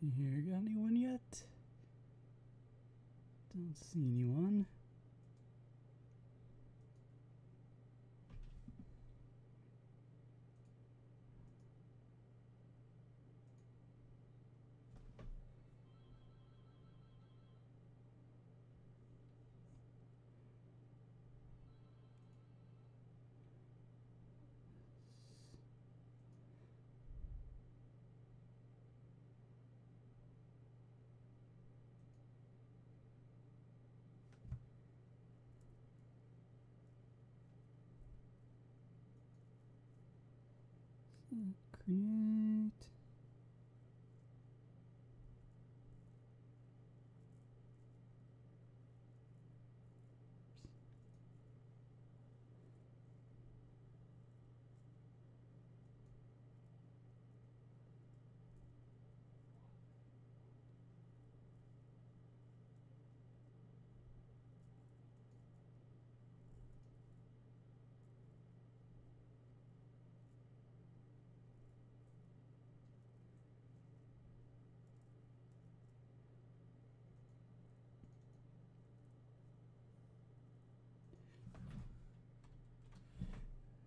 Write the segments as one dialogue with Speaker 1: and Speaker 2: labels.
Speaker 1: see here. Got anyone yet? Don't see anyone. Create.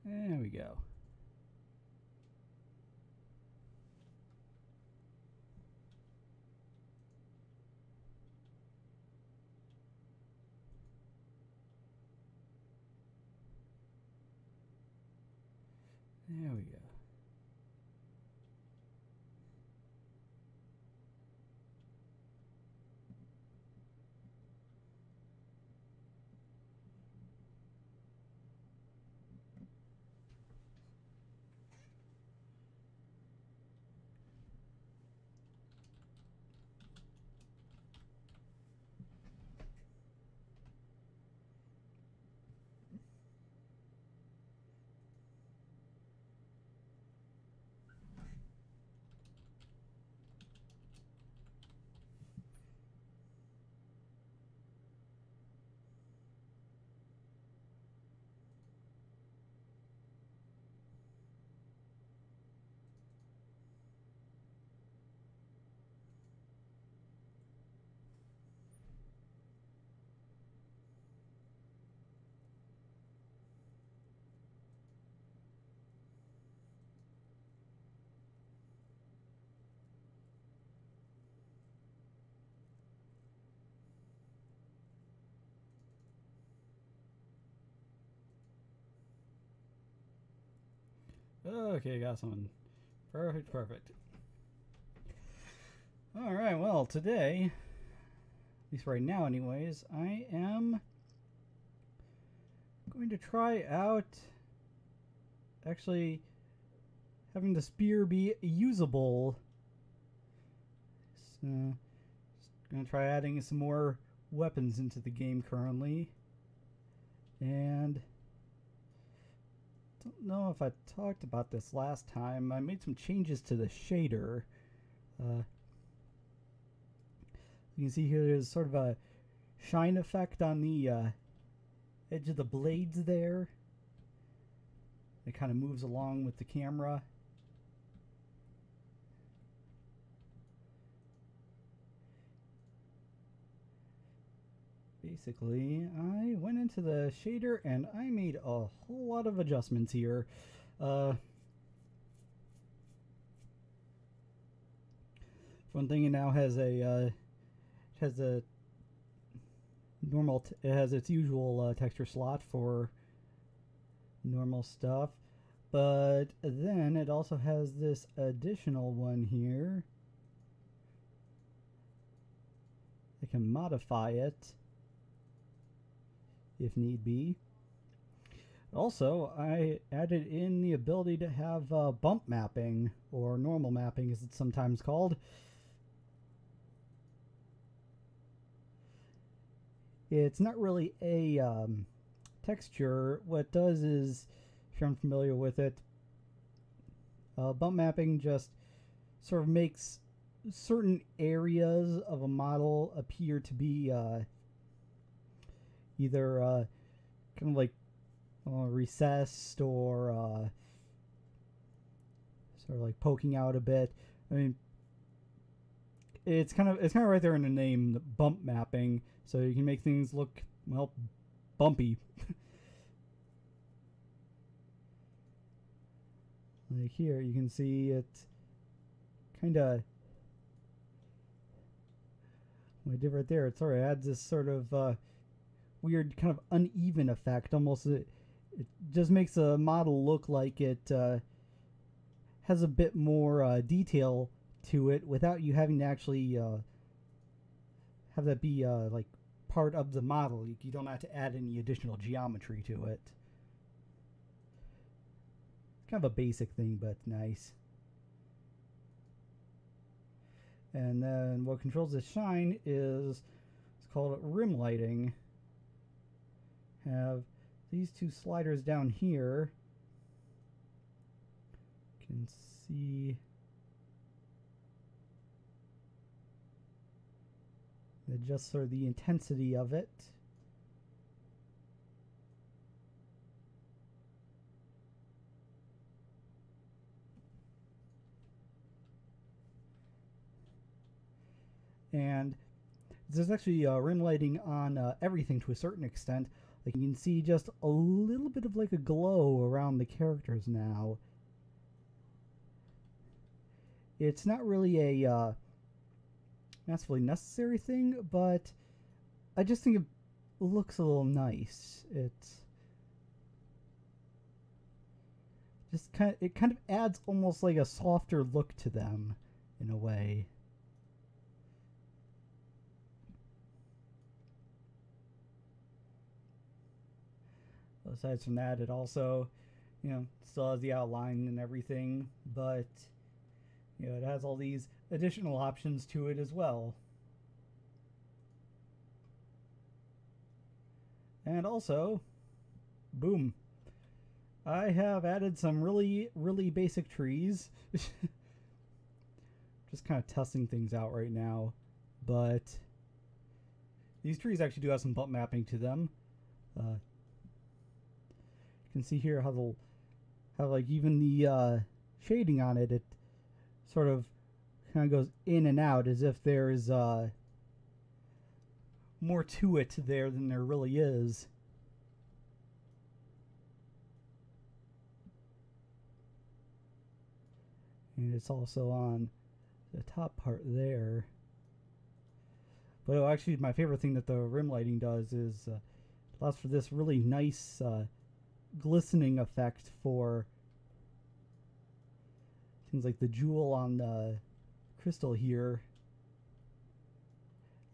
Speaker 1: There we go. There we go. Okay, got someone. Perfect, perfect. Alright, well, today, at least right now anyways, I am going to try out actually having the spear be usable. So, just going to try adding some more weapons into the game currently. And don't know if I talked about this last time. I made some changes to the shader. You can see here there's sort of a shine effect on the edge of the blades there. It kind of moves along with the camera. Basically, I went into the shader and I made a whole lot of adjustments here. One thing, it now has a normal. It has its usual texture slot for normal stuff, but then it also has this additional one here. I can modify it if need be. Also, I added in the ability to have bump mapping, or normal mapping as it's sometimes called. It's not really a texture. What it does is, if you're unfamiliar with it, bump mapping just sort of makes certain areas of a model appear to be either kind of like recessed or sort of like poking out a bit. I mean, it's kind of right there in the name, the bump mapping, so you can make things look, well, bumpy. Like here, you can see it kind of, what I did right there, it sort of adds this sort of weird kind of uneven effect. Almost, it just makes a model look like it has a bit more detail to it without you having to actually have that be like part of the model. You don't have to add any additional geometry to it. It's kind of a basic thing, but nice. And then what controls the shine is, it's called rim lighting. Have these two sliders down here. You can see just sort of the intensity of it. And there's actually rim lighting on everything to a certain extent. Like you can see just a little bit of like a glow around the characters now. It's not really a massively necessary thing, but I just think it looks a little nice. It's just it kind of adds almost like a softer look to them in a way. Aside from that, it also, still has the outline and everything, but it has all these additional options to it as well. And also, boom, I have added some really, really basic trees. Just kind of testing things out right now, but these trees actually do have some bump mapping to them. You can see here how like even the shading on it, it sort of kind of goes in and out as if there's more to it there than there really is. And it's also on the top part there. But actually, my favorite thing that the rim lighting does is allows for this really nice glistening effect for things like the jewel on the crystal here.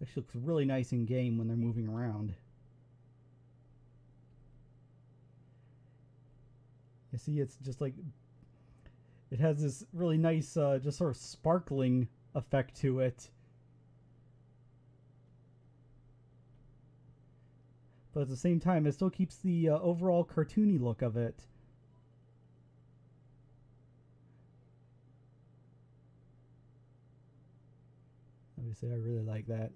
Speaker 1: Actually looks really nice in game when they're moving around. You see, it's just like it has this really nice just sort of sparkling effect to it. But at the same time, it still keeps the overall cartoony look of it. Obviously, I really like that.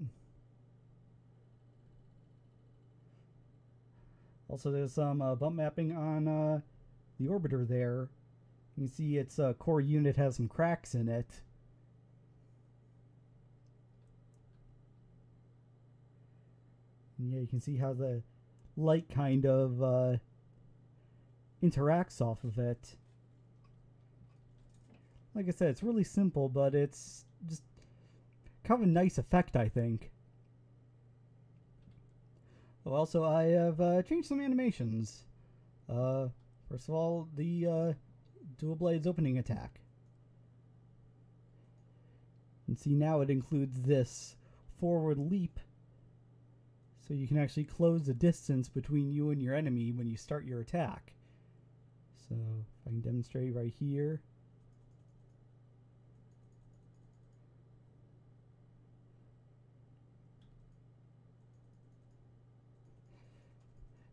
Speaker 1: Also, there's some bump mapping on the orbiter there. You can see its core unit has some cracks in it. And yeah, you can see how the light kind of interacts off of it. Like I said, it's really simple, but it's just kind of a nice effect, I think. Oh, also, I have changed some animations. First of all, the dual blades opening attack. You can see now it includes this forward leap, so you can actually close the distance between you and your enemy when you start your attack. So, if I can demonstrate right here.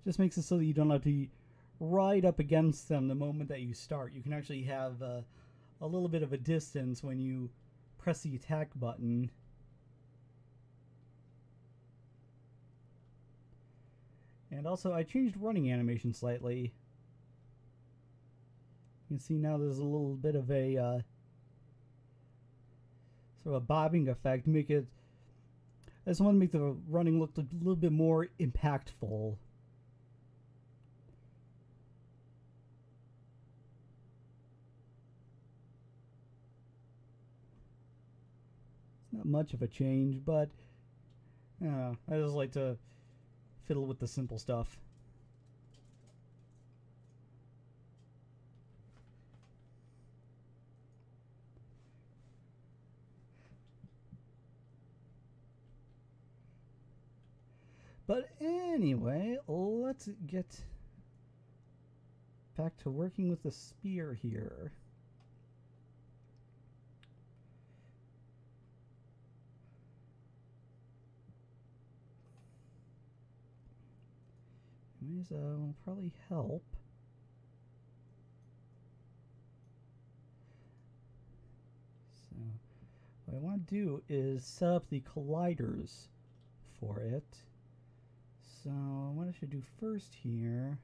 Speaker 1: Just makes it so that you don't have to be right up against them the moment that you start. You can actually have a little bit of a distance when you press the attack button. And also, I changed running animation slightly. You can see now there's a little bit of a sort of a bobbing effect, make it. I just want to make the running look a little bit more impactful. It's not much of a change, but I just like to fiddle with the simple stuff. But anyway, let's get back to working with the spear here. Anyways, will probably help. So what I want to do is set up the colliders for it. So what I should do first here,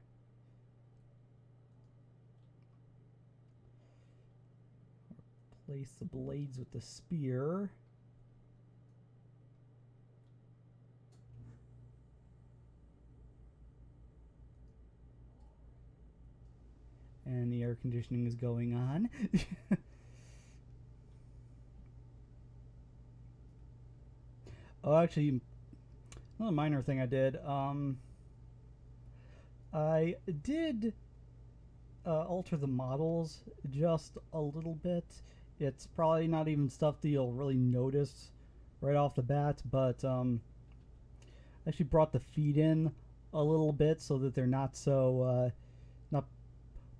Speaker 1: place the blades with the spear. And the air conditioning is going on. Oh, actually, another minor thing I did. I did alter the models just a little bit. It's probably not even stuff that you'll really notice right off the bat, but I actually brought the feet in a little bit so that they're not so not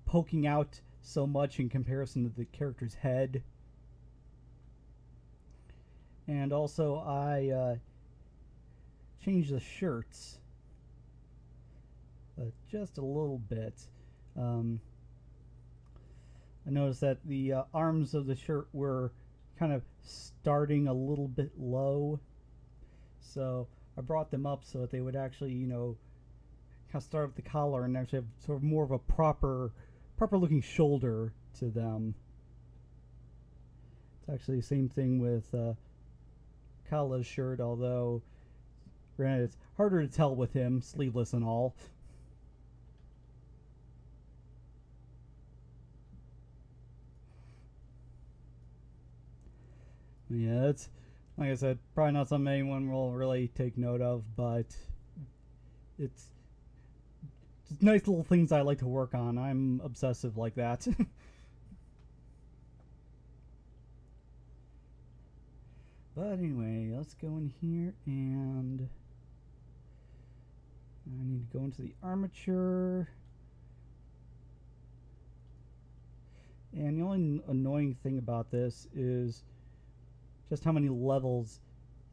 Speaker 1: poking out so much in comparison to the character's head. And also I changed the shirts just a little bit. I noticed that the arms of the shirt were kind of starting a little bit low, so I brought them up so that they would actually, you know, kind of start with the collar and actually have sort of more of a proper looking shoulder to them. It's actually the same thing with Kala's shirt, although granted it's harder to tell with him sleeveless and all. Yeah, it's, like I said, probably not something anyone will really take note of, but it's just nice little things I like to work on. I'm obsessive like that. But anyway, let's go in here, and I need to go into the armature. And the only annoying thing about this is just how many levels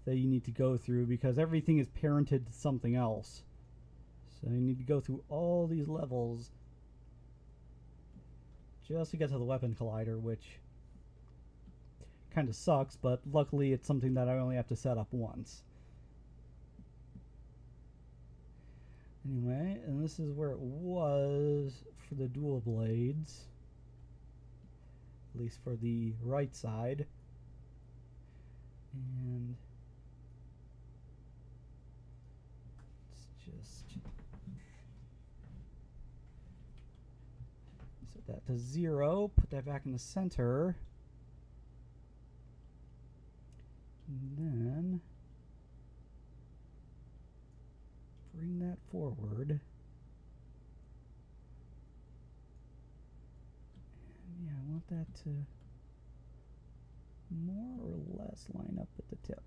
Speaker 1: that you need to go through, because everything is parented to something else. So you need to go through all these levels just to get to the weapon collider, which kind of sucks, but luckily it's something that I only have to set up once. Anyway, and this is where it was for the dual blades, at least for the right side. And let's just set that to 0, put that back in the center, and then bring that forward. And yeah, I want that to more or less line up at the tip.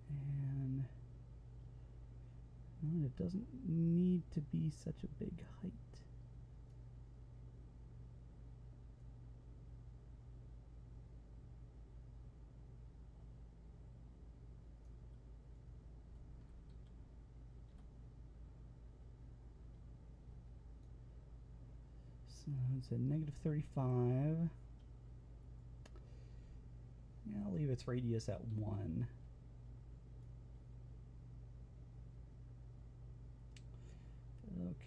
Speaker 1: And well, it doesn't need to be such a big height. So it's at -35. Yeah, I'll leave its radius at 1.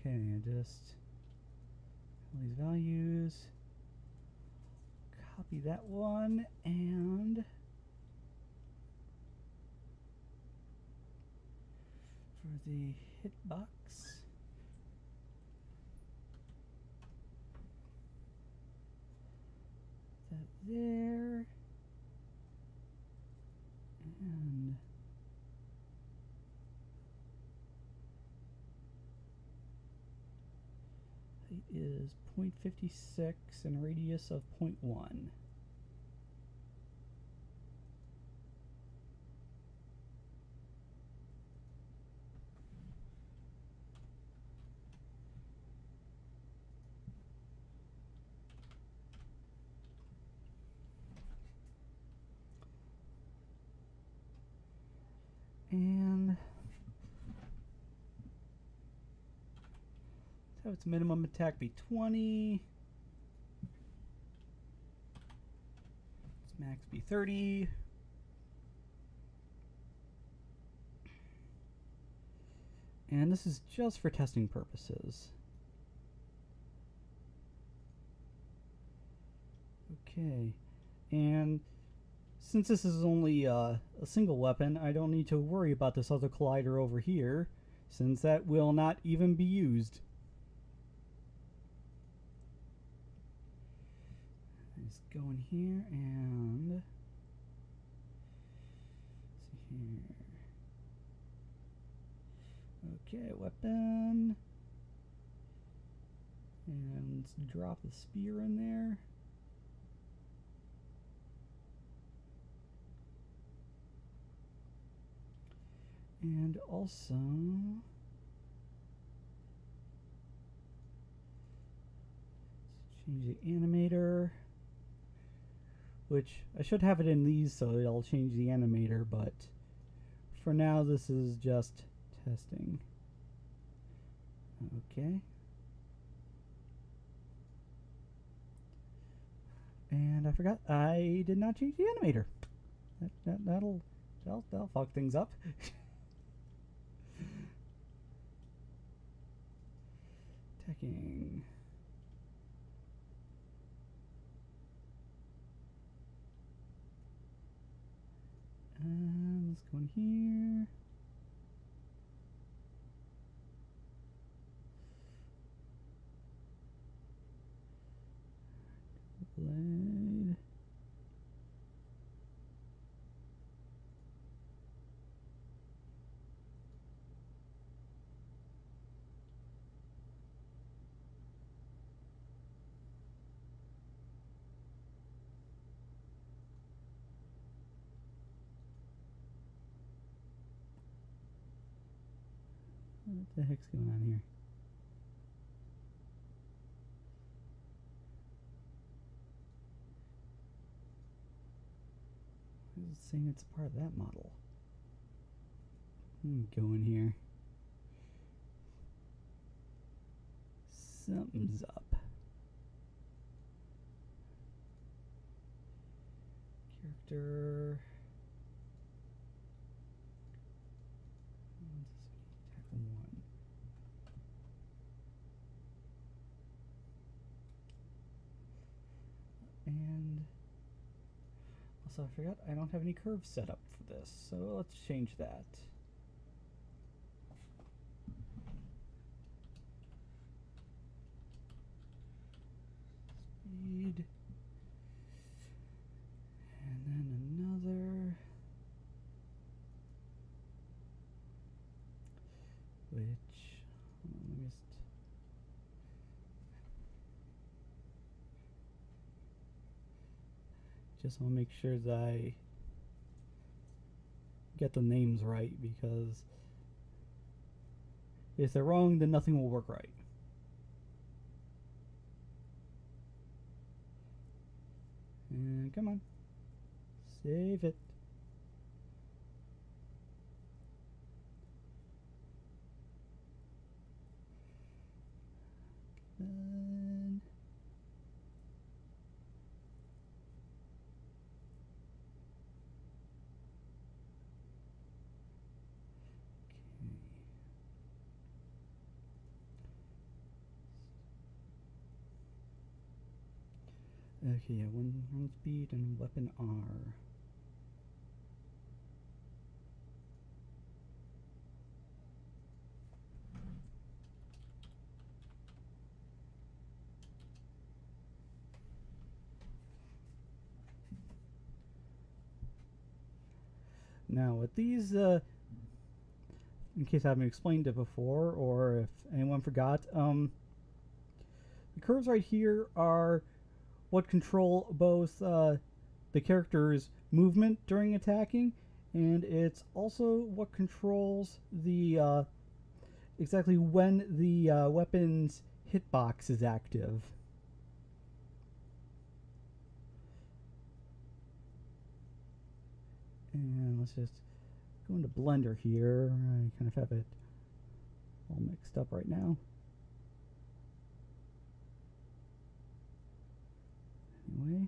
Speaker 1: Okay, I just all these values. Copy that one and for the hitbox. That there. And height is 0.56 and a radius of 0.1. And let's have its minimum attack be 20. Its max be 30. And this is just for testing purposes. Okay, and since this is only a single weapon, I don't need to worry about this other collider over here, since that will not even be used. Just go in here and see here. Okay, weapon. And let's drop the spear in there. And also, let's change the animator, which I should have it in these so it'll change the animator, but for now this is just testing. Okay. And I forgot, I did not change the animator. That'll fuck things up. Attacking. And let's go in here. Blade. What the heck's going on here? Why is it saying it's part of that model? Go in here. Something's up. Character. Tackle 1. And also I forgot I don't have any curves set up for this, so let's change that. Speed. And then another. Which, hold on, let me just want to make sure that I get the names right, because if they're wrong, then nothing will work right. And come on, save it. Then Okay, yeah, one speed and weapon R. Now with these, in case I haven't explained it before, or if anyone forgot, the curves right here are what control both the character's movement during attacking, and it's also what controls the exactly when the weapon's hitbox is active. And let's just go into Blender here. I kind of have it all mixed up right now. Anyway.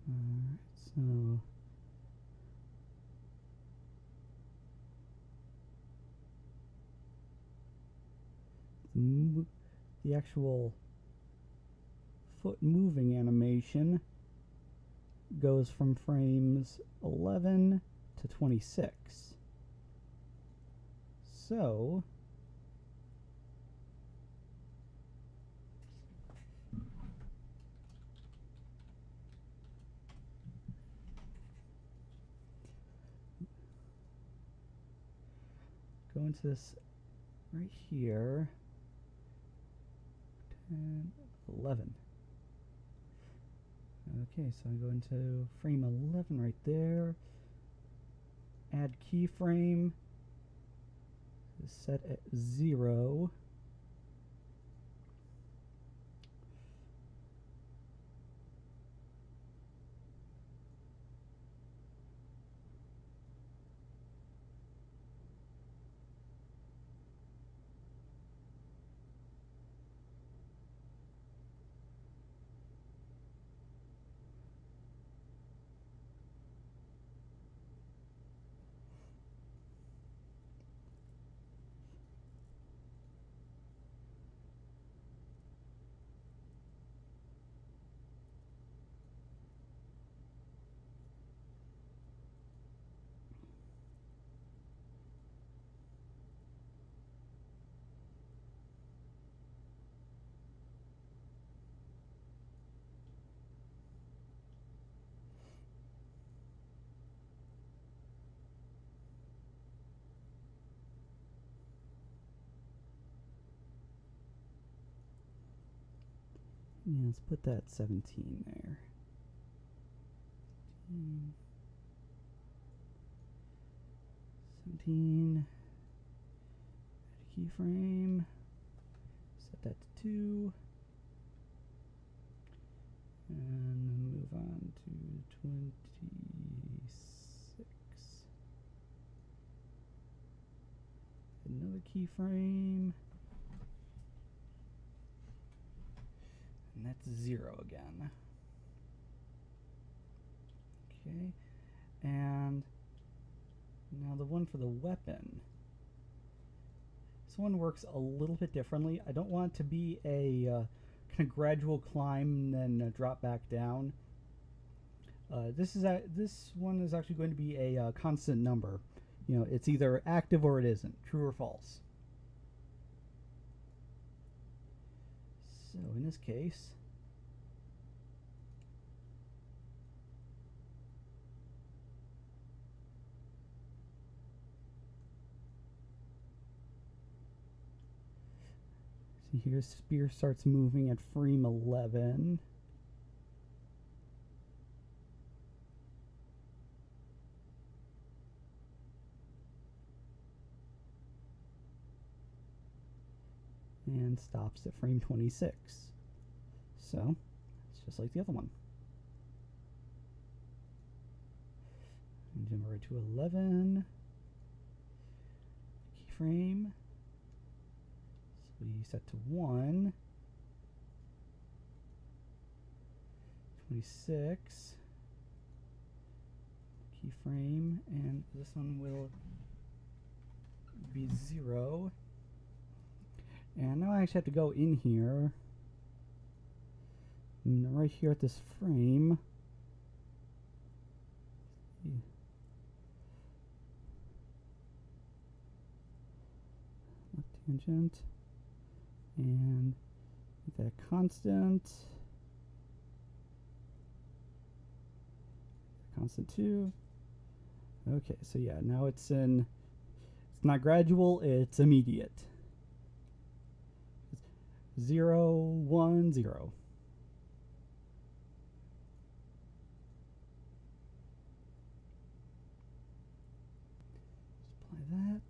Speaker 1: Alright, so the actual foot moving animation goes from frames 11 to 26. So go into this right here, 10, 11. Okay, so I go into frame 11 right there, add keyframe, set at 0. Yeah, let's put that 17 there. 17. Add a keyframe. Set that to 2. And move on to 26. Another keyframe. And that's 0 again. Okay. And now the one for the weapon. This one works a little bit differently. I don't want it to be a kind of gradual climb and then drop back down. This one is actually going to be a constant number. You know, it's either active or it isn't, true or false. So in this case, see here, spear starts moving at frame 11. And stops at frame 26. So, it's just like the other one. And jump right to 11. Keyframe. So we set to 1. 26. Keyframe. And this one will be 0. And now I actually have to go in here. And right here at this frame. Left tangent. And make that constant. Constant 2. Okay, so yeah, now it's not gradual, it's immediate. 0, 1, 0. Just apply that.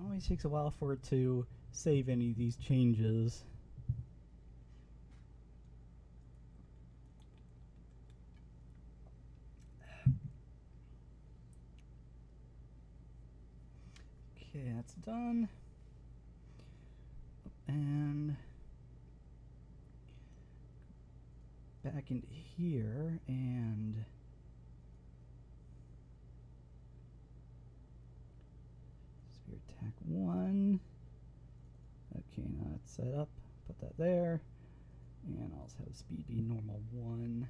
Speaker 1: Always takes a while for it to save any of these changes. Okay, that's done. And back into here and spear attack 1. Okay, now that's set up. Put that there. And I'll also have speed be normal 1.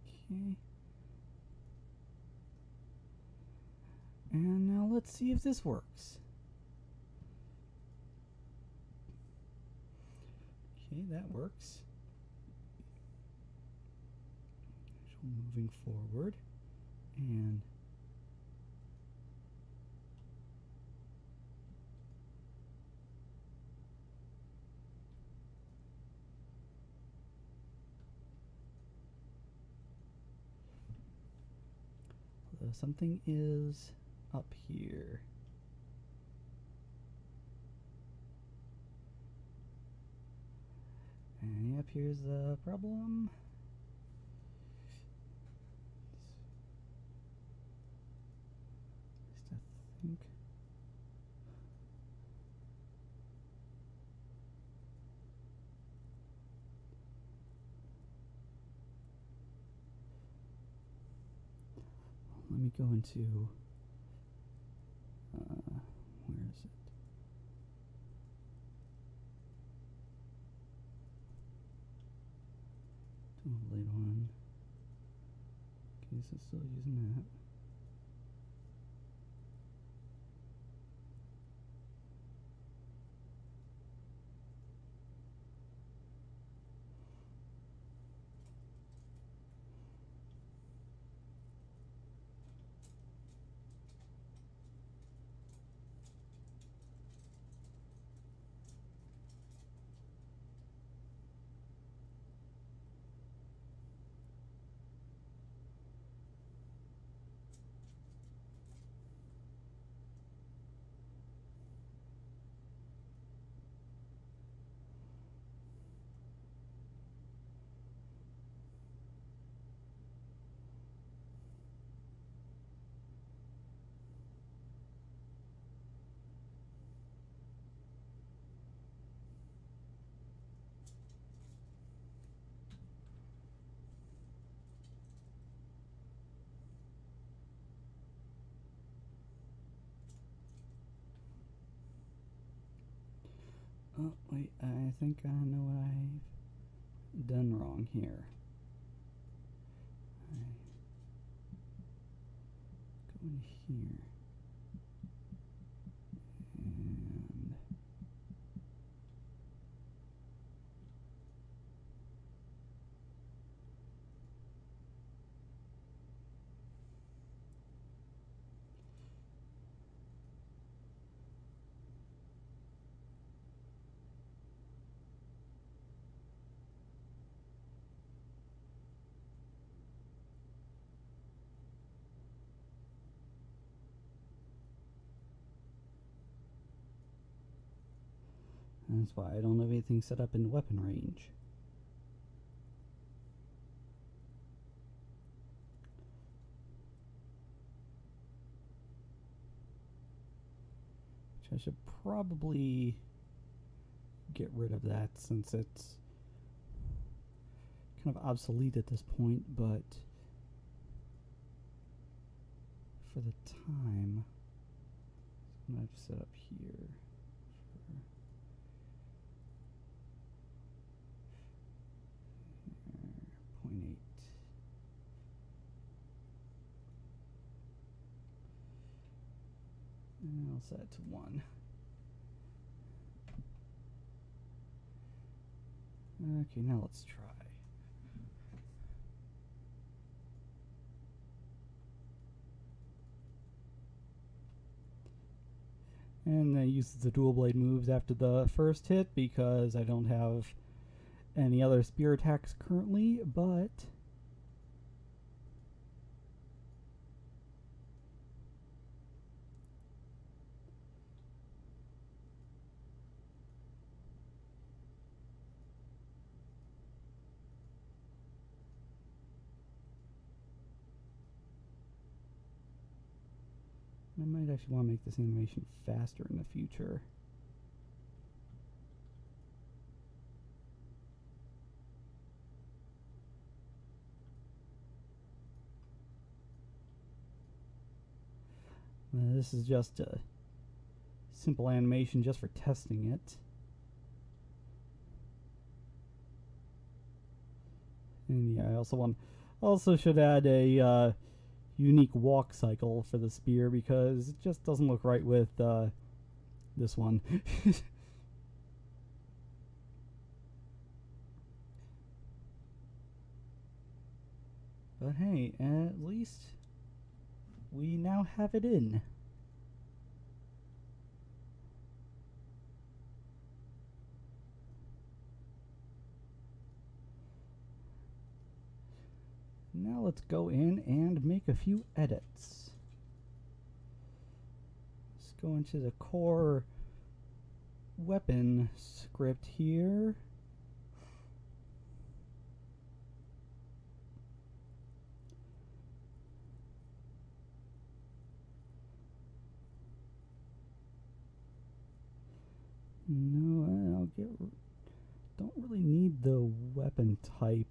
Speaker 1: Okay. And now let's see if this works. Okay, that works. So moving forward and something is up here. And yep, here's the problem. At least I think. Let me go into where is it? Blade 1. Okay, so still using that. Oh, wait, I think I know what I've done wrong here. I go in here. And That's why I don't have anything set up in weapon range. Which I should probably get rid of that since it's kind of obsolete at this point, but for the time, I'm going to set up here. 0.8. And I'll set it to 1. Okay, now let's try. And then uses the dual blade moves after the first hit because I don't have any other spear attacks currently, but I might actually want to make this animation faster in the future. This is just a simple animation just for testing it. And yeah, I also should add a unique walk cycle for the spear because it just doesn't look right with this one. But hey, at least we now have it in. Now let's go in and make a few edits. Let's go into the core weapon script here. No, don't really need the weapon type.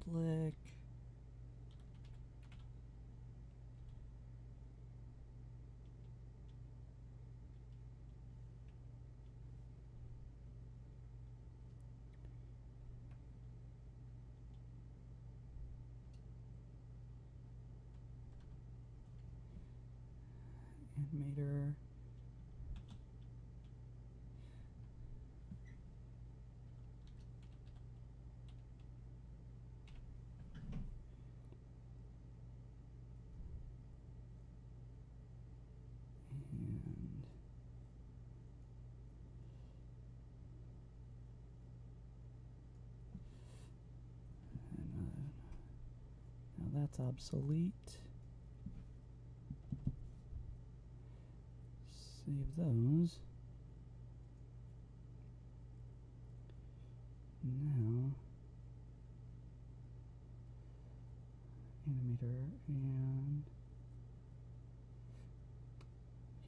Speaker 1: Public. Animator. Now that's obsolete. Save those. Now, animator and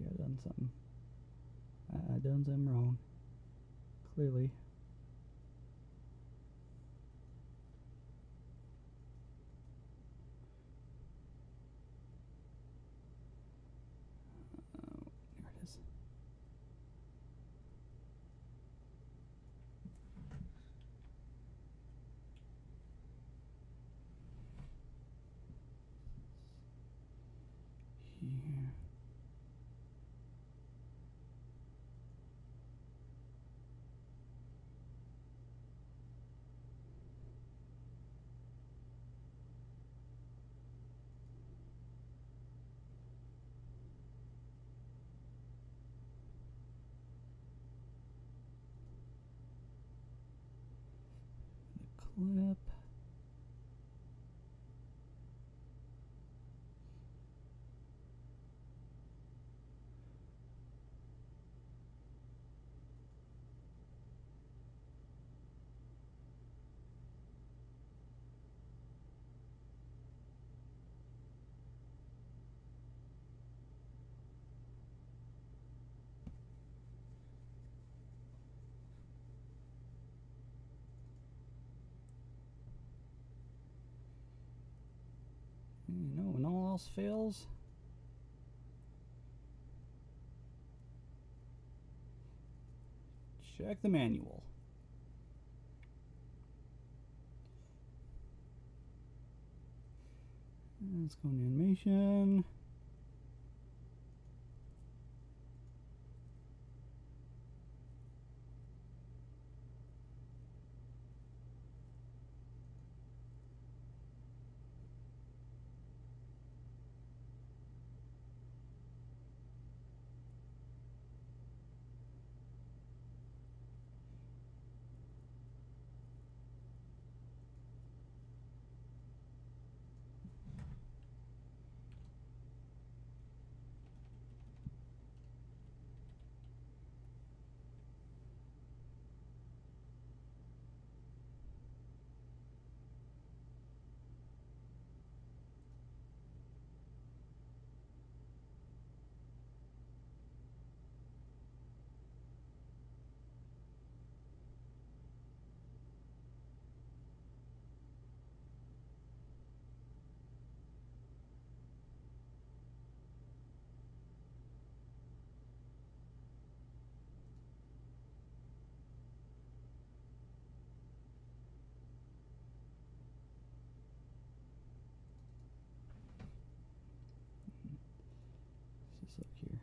Speaker 1: okay, I done something. I done something wrong. Clearly. There it is. Here. clip. You know, when all else fails, check the manual. Let's go into animation. Let's look here.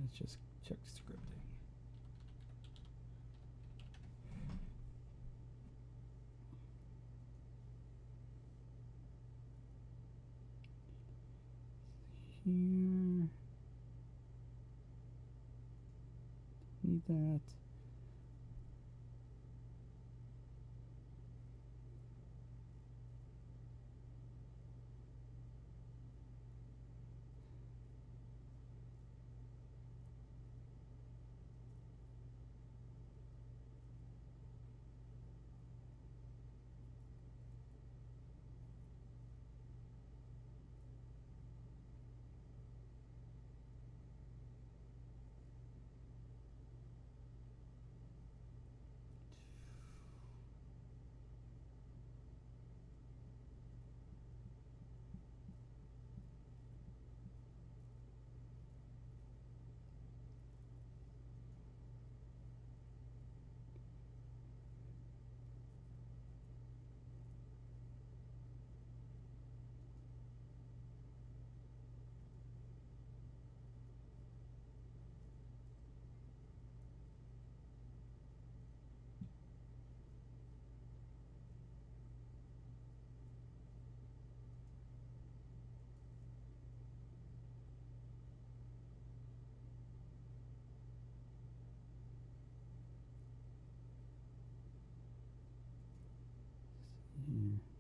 Speaker 1: Let's just check scripting. Here. Need that.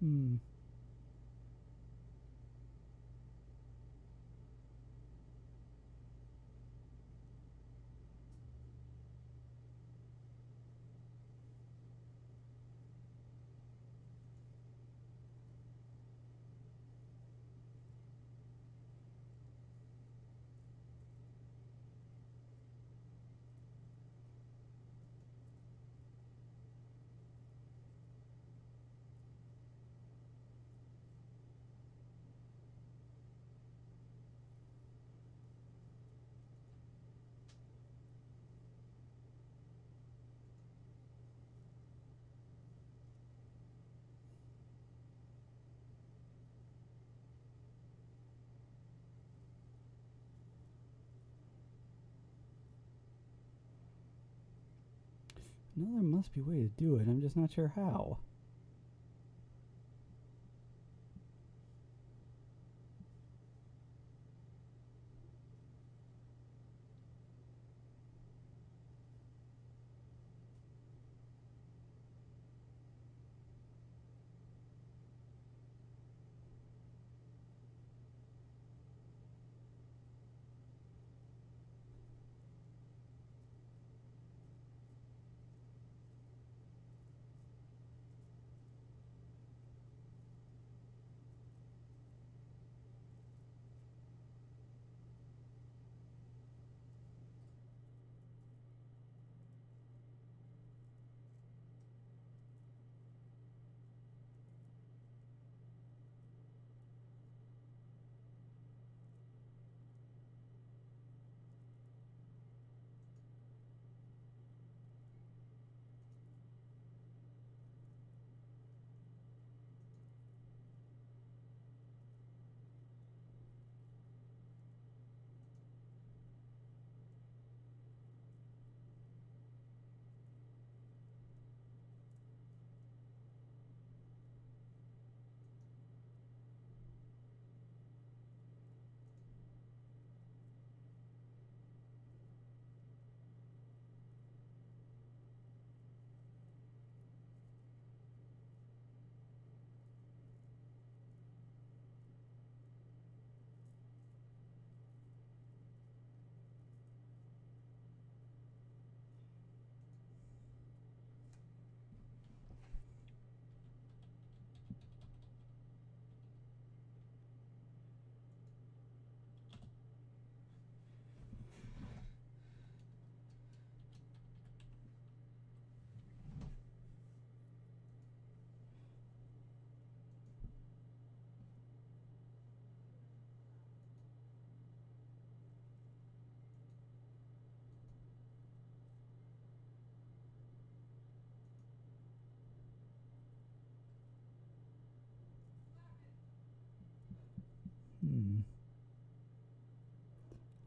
Speaker 1: Hmm. No, there must be a way to do it. I'm just not sure how.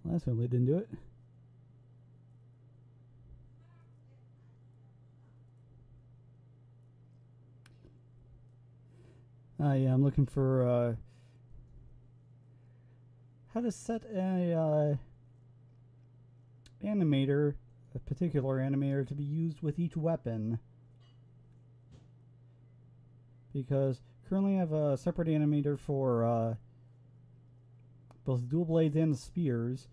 Speaker 1: Well, that certainly didn't do it. Yeah, I'm looking for how to set a animator, a particular animator, to be used with each weapon. Because currently I have a separate animator for both the dual blades and the spears,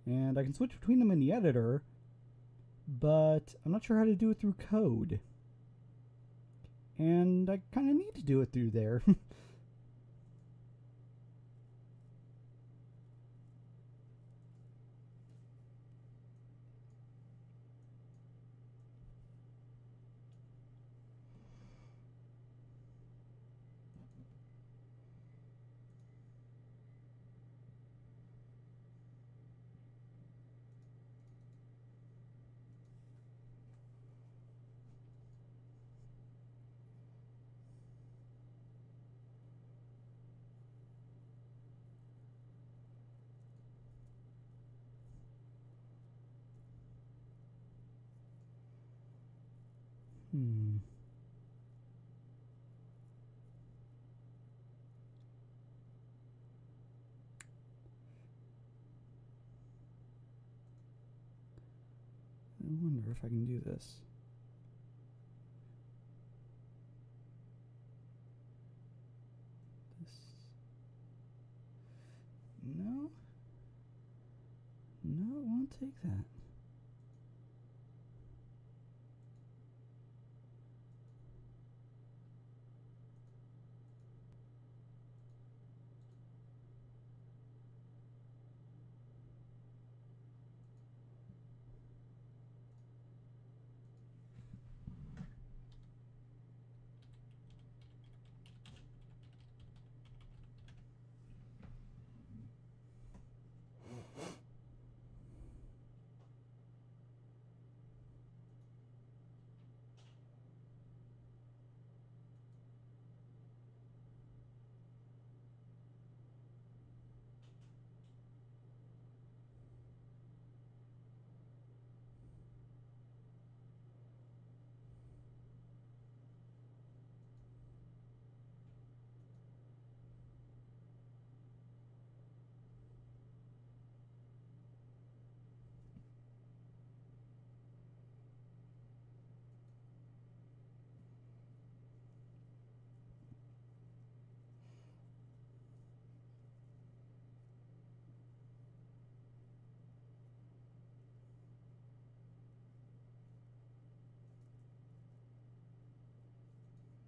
Speaker 1: and I can switch between them in the editor, but I'm not sure how to do it through code. And I kind of need to do it through there. I wonder if I can do this. No. No, it won't take that.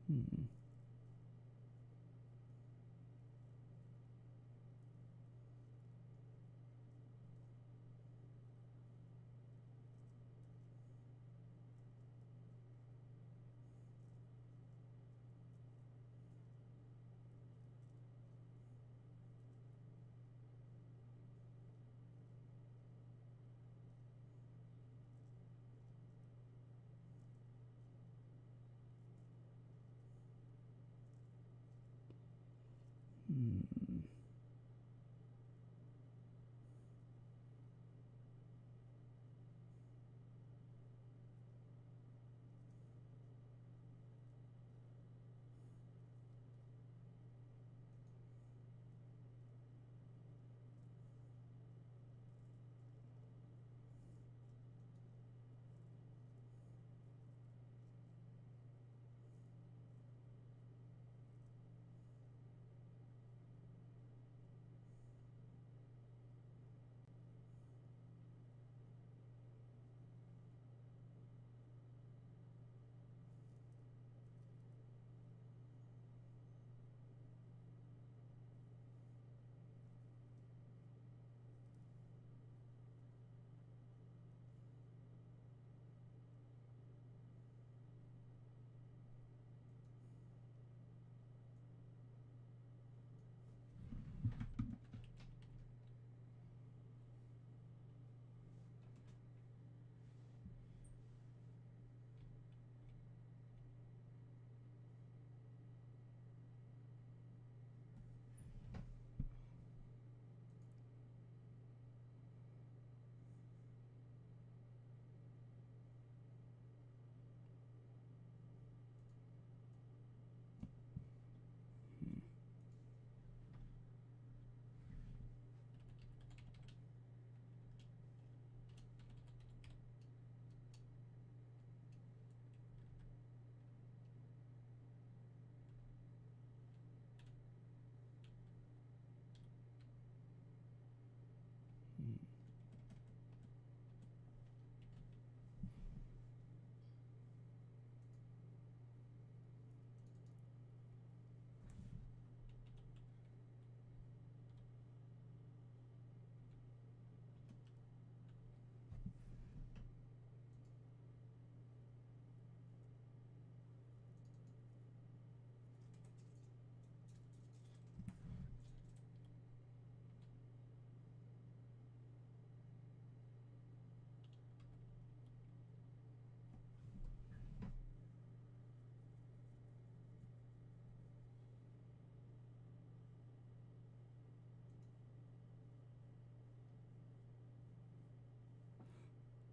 Speaker 1: Hmm. Hmm.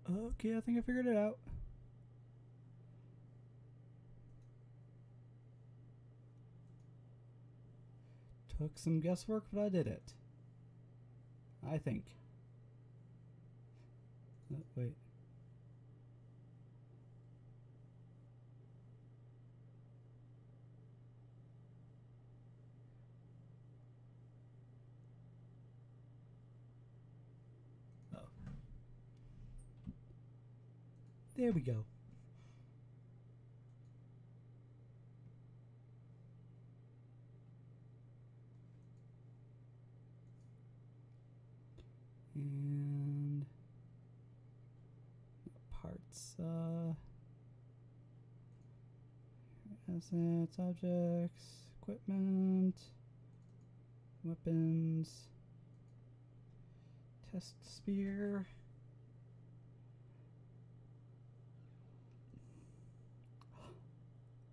Speaker 1: Okay, I think I figured it out. Took some guesswork, but I did it. I think. Wait. Oh. There we go. And parts, assets, objects, equipment, weapons, test spear.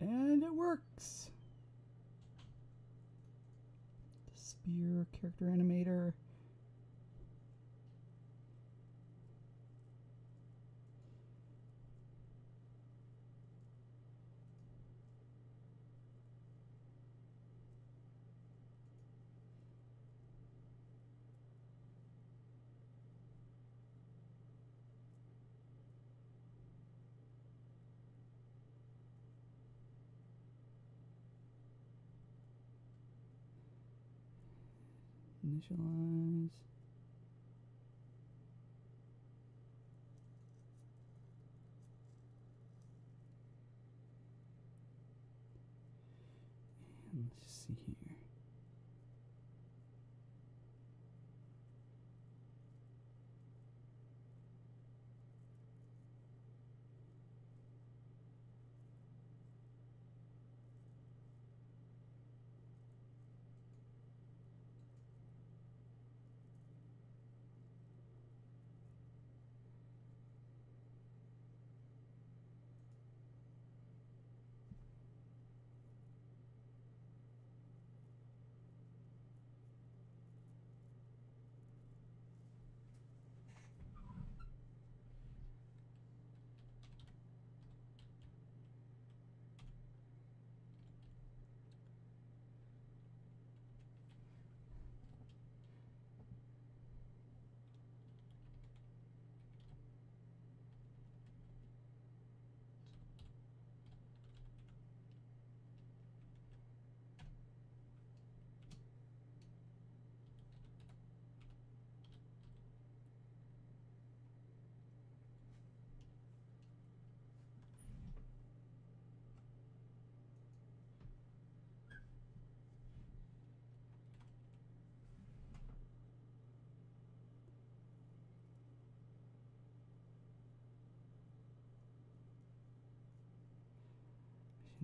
Speaker 1: And it works. The spear, character animator. Initialize. see here.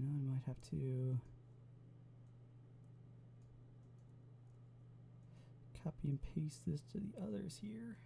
Speaker 1: You know, I might have to copy and paste this to the others here.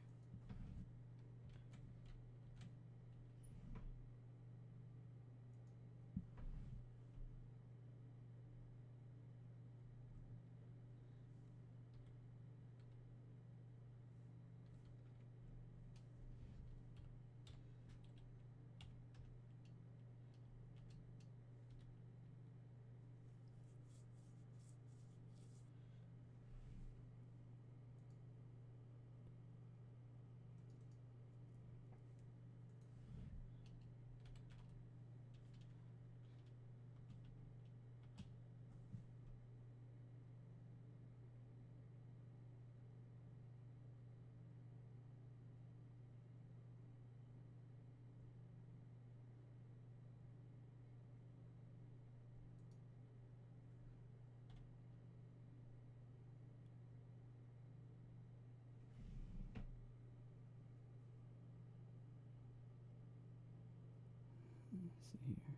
Speaker 1: Let's see here.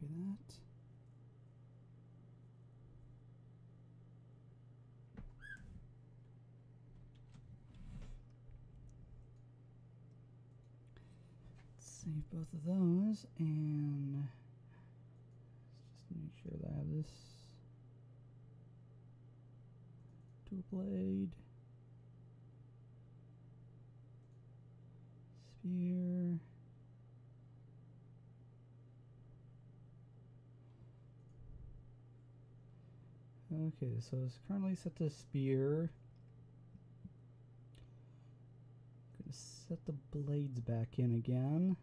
Speaker 1: Copy that. Save both of those and let's just make sure that I have this dual blade, spear. Okay, so it's currently set to spear. Gonna set the blades back in again.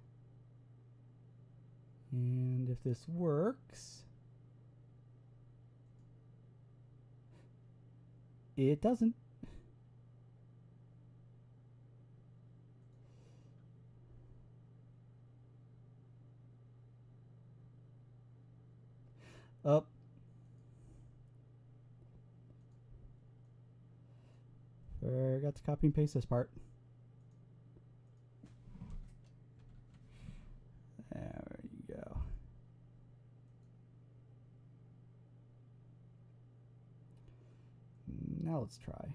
Speaker 1: And if this works, it doesn't. Up. Forgot to copy and paste this part. There you go. Now let's try.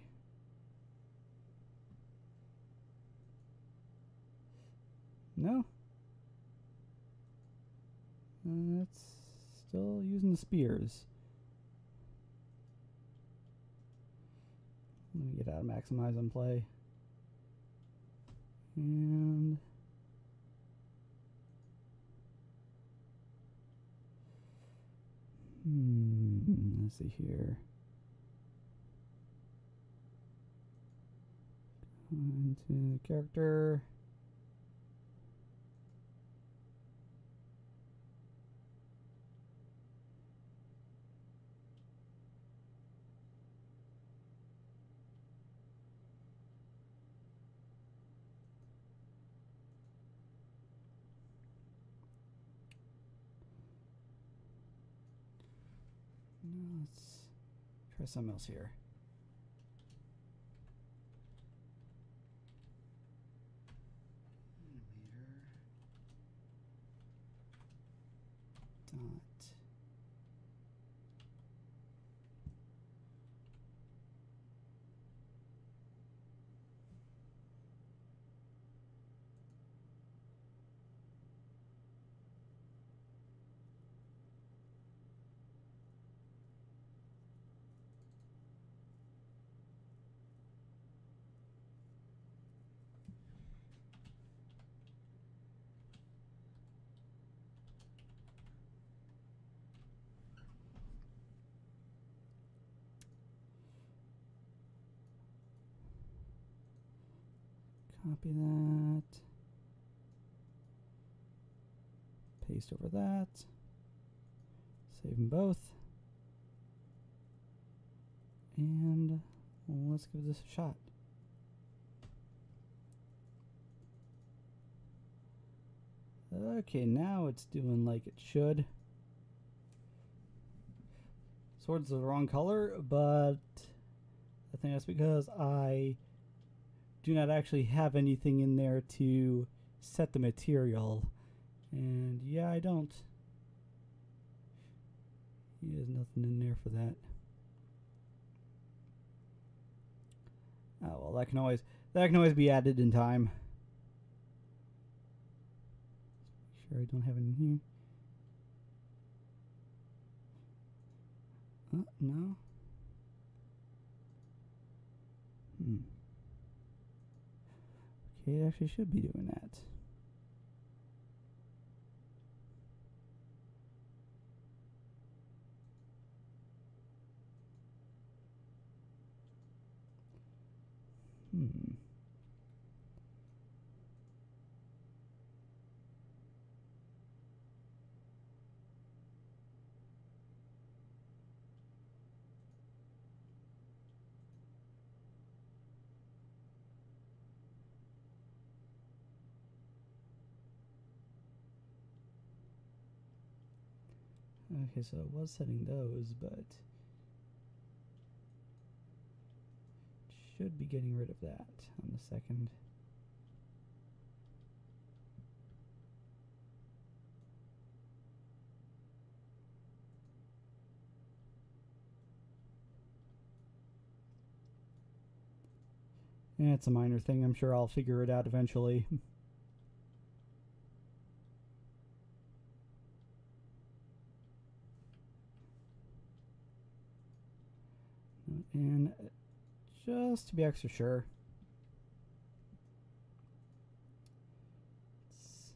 Speaker 1: No? That's still using the spears. Let me get out of maximize and play. And let's see here. Go into character. Let's try something else here. Dot. Copy that. Paste over that. Save them both. And let's give this a shot. Okay, now it's doing like it should. Sword's the wrong color, but I think that's because I do not actually have anything in there to set the material. And yeah, I don't. There's nothing in there for that. Oh well, that can always be added in time. Sure, I don't have it in here. No. Okay, it actually should be doing that. Okay, so it was setting those, but should be getting rid of that on the second. Yeah, it's a minor thing. I'm sure I'll figure it out eventually. And just to be extra sure, let's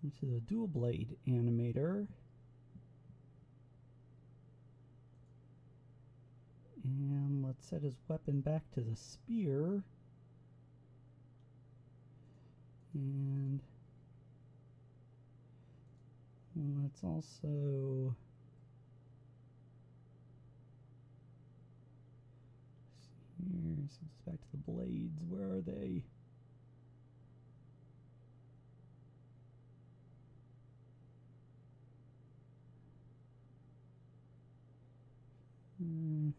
Speaker 1: into the dual blade animator. And let's set his weapon back to the spear. And let's also here, set this back to the blades. Where are they? Where'd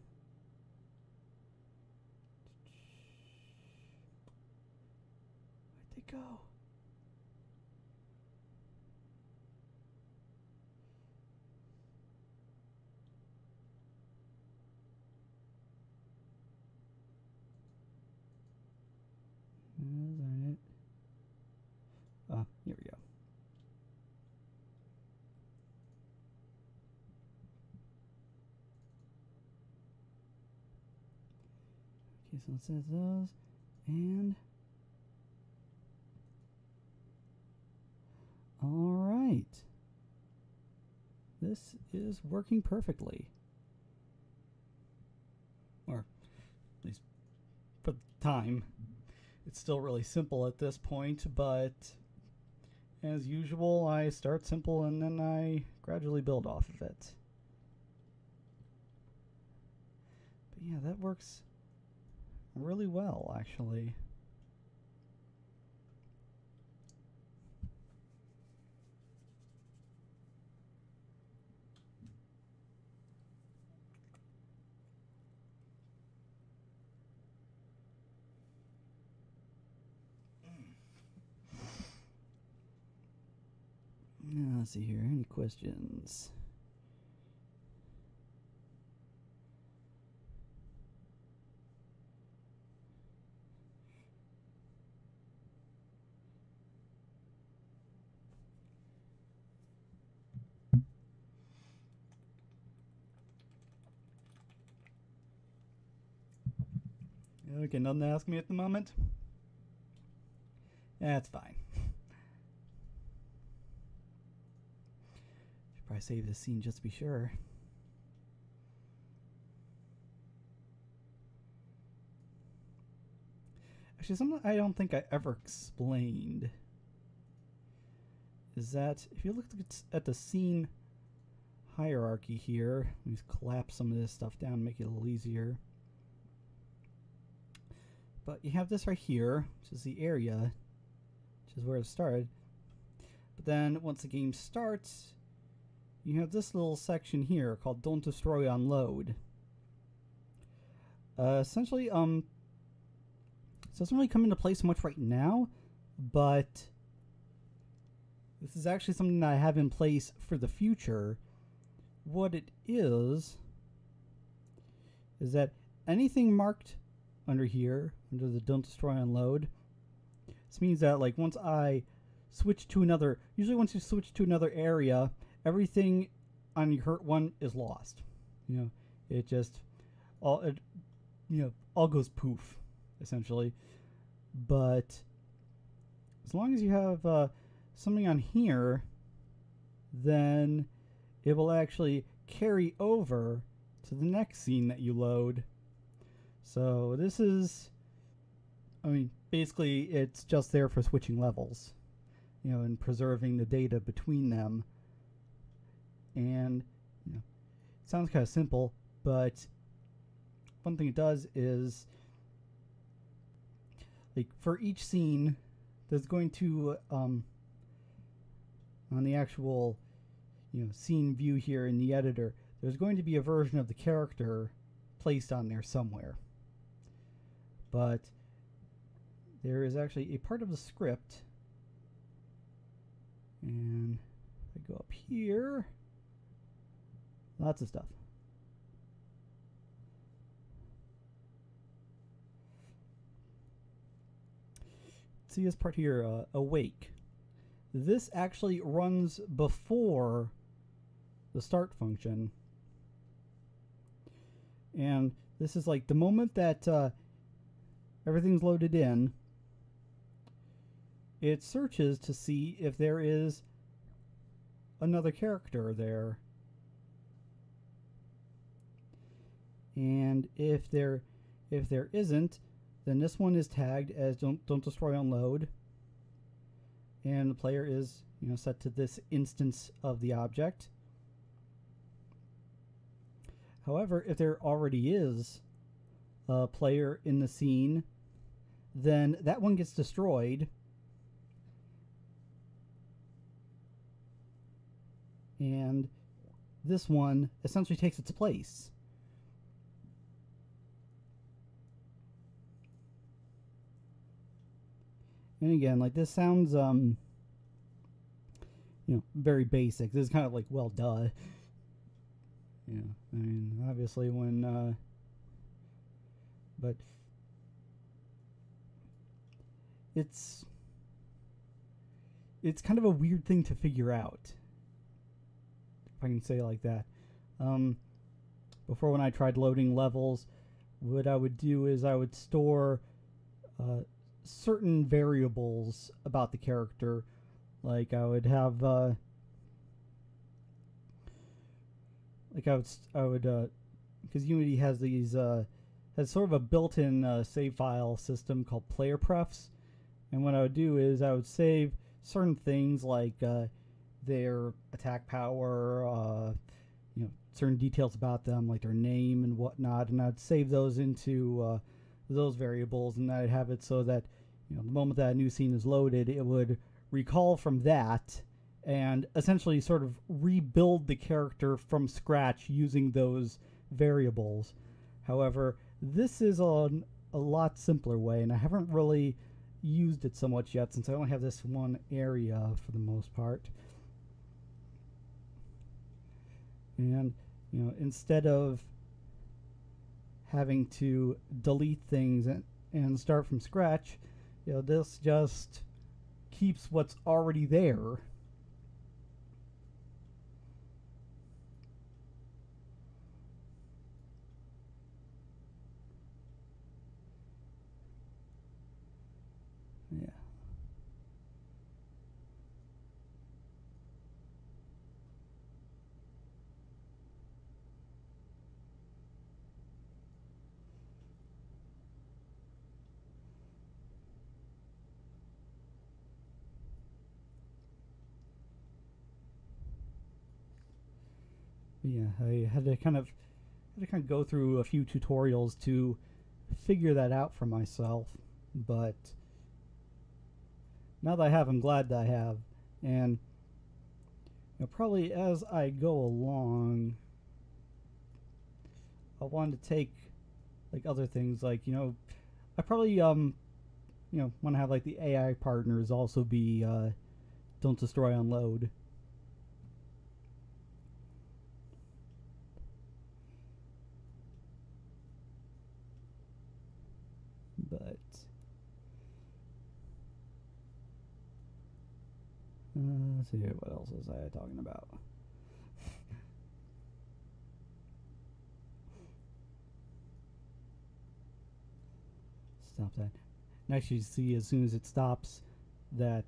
Speaker 1: they go? Okay, so it says those, and all right. This is working perfectly. Or at least for the time. It's still really simple at this point, but as usual, I start simple and then I gradually build off of it. But yeah, that works really well, actually. Let's see here. Any questions? Okay, nothing to ask me at the moment? That's fine. Should probably save this scene just to be sure. Actually, something I don't think I ever explained is that if you look at the scene hierarchy here, let me just collapse some of this stuff down and make it a little easier. But you have this right here, which is the area, which is where it started. But then once the game starts, you have this little section here called Don't Destroy, Unload. Essentially, it doesn't really come into play so much right now, but this is actually something that I have in place for the future. What it is that anything marked under here, under the Don't Destroy, Unload, this means that like once I switch to another, usually once you switch to another area, everything on your hurt one is lost. You know, it just all goes poof, essentially. But as long as you have something on here, then it will actually carry over to the next scene that you load. So this is, I mean, basically it's just there for switching levels, you know, and preserving the data between them. And, you know, it sounds kind of simple, but one thing it does is, like, for each scene, there's going to, on the actual, you know, scene view here in the editor, there's going to be a version of the character placed on there somewhere. But there is actually a part of the script, and if I go up here, lots of stuff. See this part here, awake. This actually runs before the start function. And this is like the moment that everything's loaded in, it searches to see if there is another character there. And if there isn't, then this one is tagged as don't destroy, unload, and the player is, you know, set to this instance of the object. However, if there already is a player in the scene, then that one gets destroyed, and this one essentially takes its place. And again, like, this sounds, you know, very basic. This is kind of like, well, duh. You know, I mean, obviously when, but it's kind of a weird thing to figure out, if I can say it like that. Before, when I tried loading levels, what I would do is I would store certain variables about the character. Like I would have, like I would, because Unity has these, has sort of a built-in save file system called player prefs. And what I would do is I would save certain things like their attack power, certain details about them, like their name and whatnot, and I'd save those into those variables, and I'd have it so that the moment that a new scene is loaded, it would recall from that and essentially sort of rebuild the character from scratch using those variables. However, this is a lot simpler way, and I haven't really used it so much yet since I only have this one area for the most part. And instead of having to delete things and start from scratch, this just keeps what's already there. Yeah. Yeah, I had to kind of go through a few tutorials to figure that out for myself, but now that I have, I'm glad that I have. And probably as I go along, I want to take like other things, like I probably want to have like the AI partners also be don't destroy, unload. But let's see here, what else was I talking about? Stop that. And actually see, as soon as it stops, that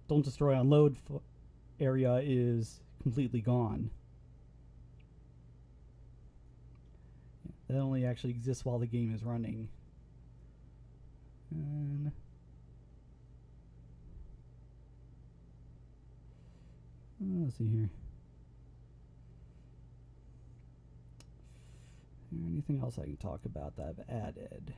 Speaker 1: don't destroy, unload area is completely gone. That only actually exists while the game is running. And let's see here. Anything else I can talk about that I've added?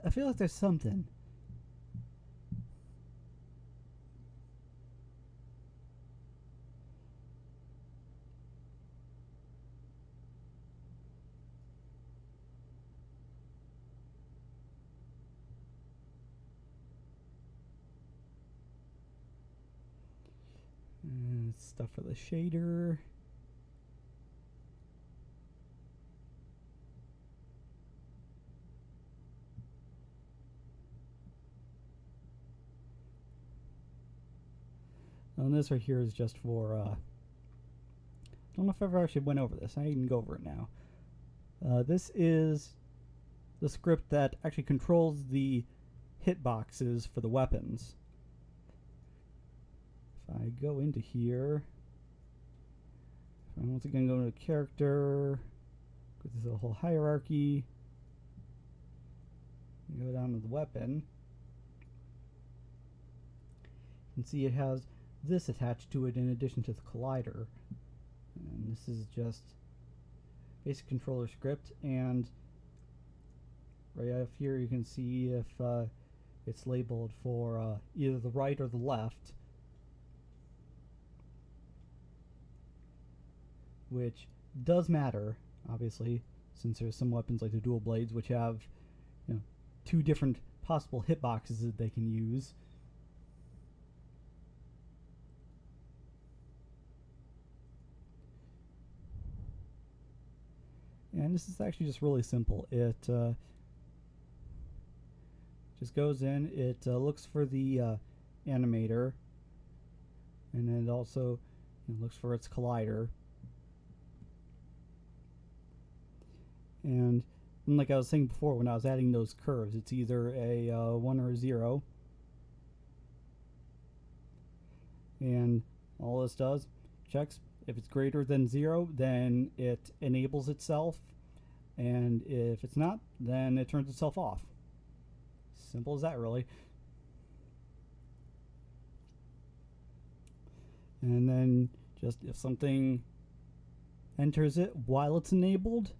Speaker 1: I feel like there's something. Stuff for the shader. And this right here is just for I don't know if I ever actually went over this. I can go over it now. This is the script that actually controls the hitboxes for the weapons. If I go into here, if I once again go into character, go through the whole hierarchy, go down to the weapon, you can see it has this attached to it in addition to the collider. And this is just basic controller script, and right up here you can see if it's labeled for either the right or the left, which does matter, obviously, since there's some weapons like the dual blades which have two different possible hitboxes that they can use. And this is actually just really simple. It just goes in, it looks for the animator, and then it also looks for its collider. And like I was saying before, when I was adding those curves, it's either a 1 or a 0. And all this does, checks. If it's greater than 0, then it enables itself. And if it's not, then it turns itself off. Simple as that, really. And then just if something enters it while it's enabled,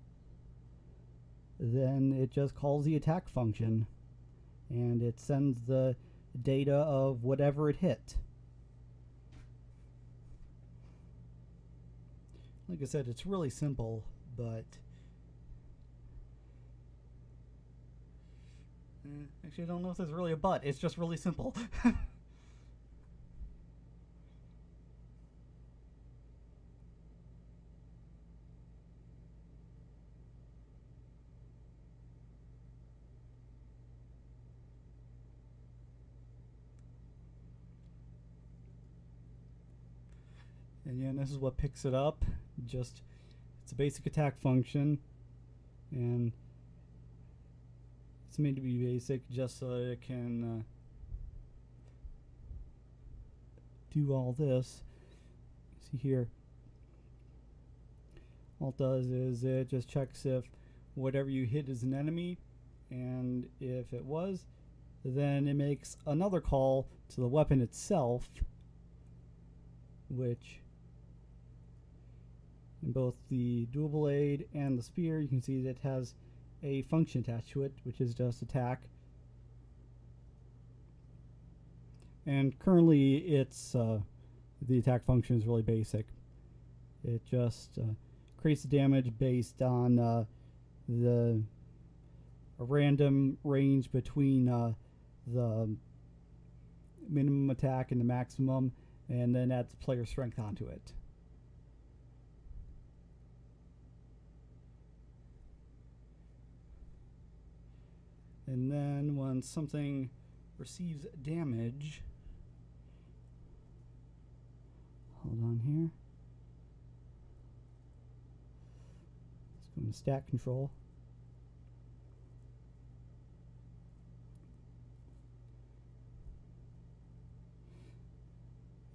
Speaker 1: then it just calls the attack function. And it sends the data of whatever it hit. Like I said, it's really simple, but actually I don't know if there's really a but. It's just really simple. And yeah, this is what picks it up. Just, it's a basic attack function, and it's made to be basic just so that it can do all this. See here, all it does is it just checks if whatever you hit is an enemy, and if it was, then it makes another call to the weapon itself, which in both the dual blade and the spear, you can see that it has a function attached to it, which is just attack. And currently, it's the attack function is really basic. It just creates the damage based on a random range between the minimum attack and the maximum, and then adds player strength onto it. And then when something receives damage, hold on here. Let's go into stat control.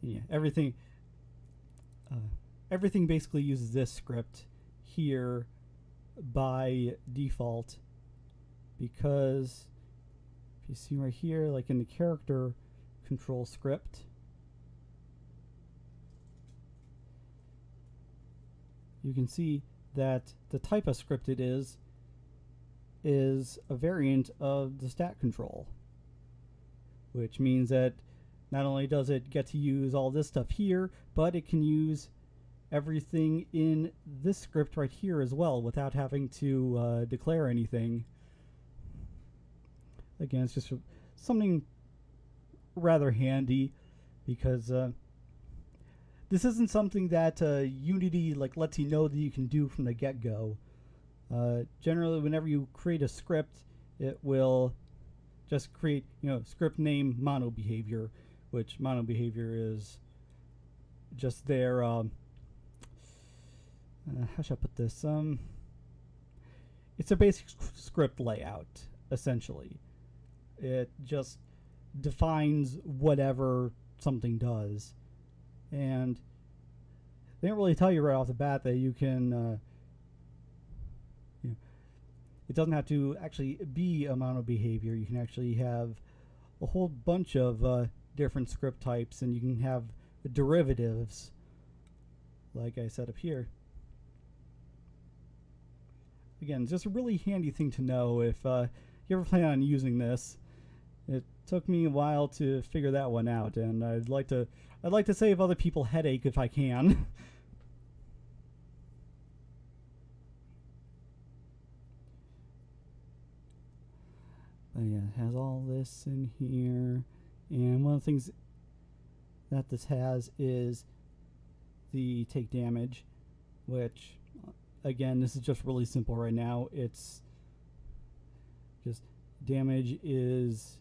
Speaker 1: Yeah, everything basically uses this script here by default, because if you see right here, like in the character control script, you can see that the type of script it is a variant of the stat control, which means that not only does it get to use all this stuff here, but it can use everything in this script right here as well without having to declare anything. Again, it's just something rather handy, because this isn't something that Unity lets you know that you can do from the get-go. Generally, whenever you create a script, it will just create, script name mono behavior, which mono behavior is just their how should I put this? It's a basic script layout, essentially. It just defines whatever something does, and they don't really tell you right off the bat that you can it doesn't have to actually be a mono behavior. You can actually have a whole bunch of different script types, and you can have derivatives, like I said up here. Again, it's just a really handy thing to know if you ever plan on using this. It took me a while to figure that one out, and I'd like to save other people headache if I can. But yeah, it has all this in here, and one of the things that this has is the take damage, which again, this is just really simple right now. It's just damage is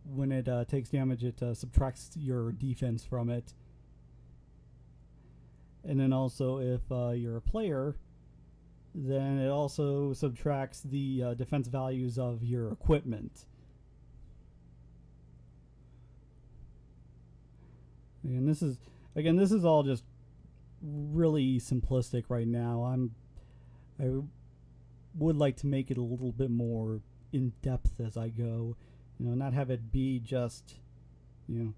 Speaker 1: when it takes damage, it subtracts your defense from it. And then also, if you're a player, then it also subtracts the defense values of your equipment. And this is all just really simplistic right now. I would like to make it a little bit more in depth as I go. You know, not have it be just, you know,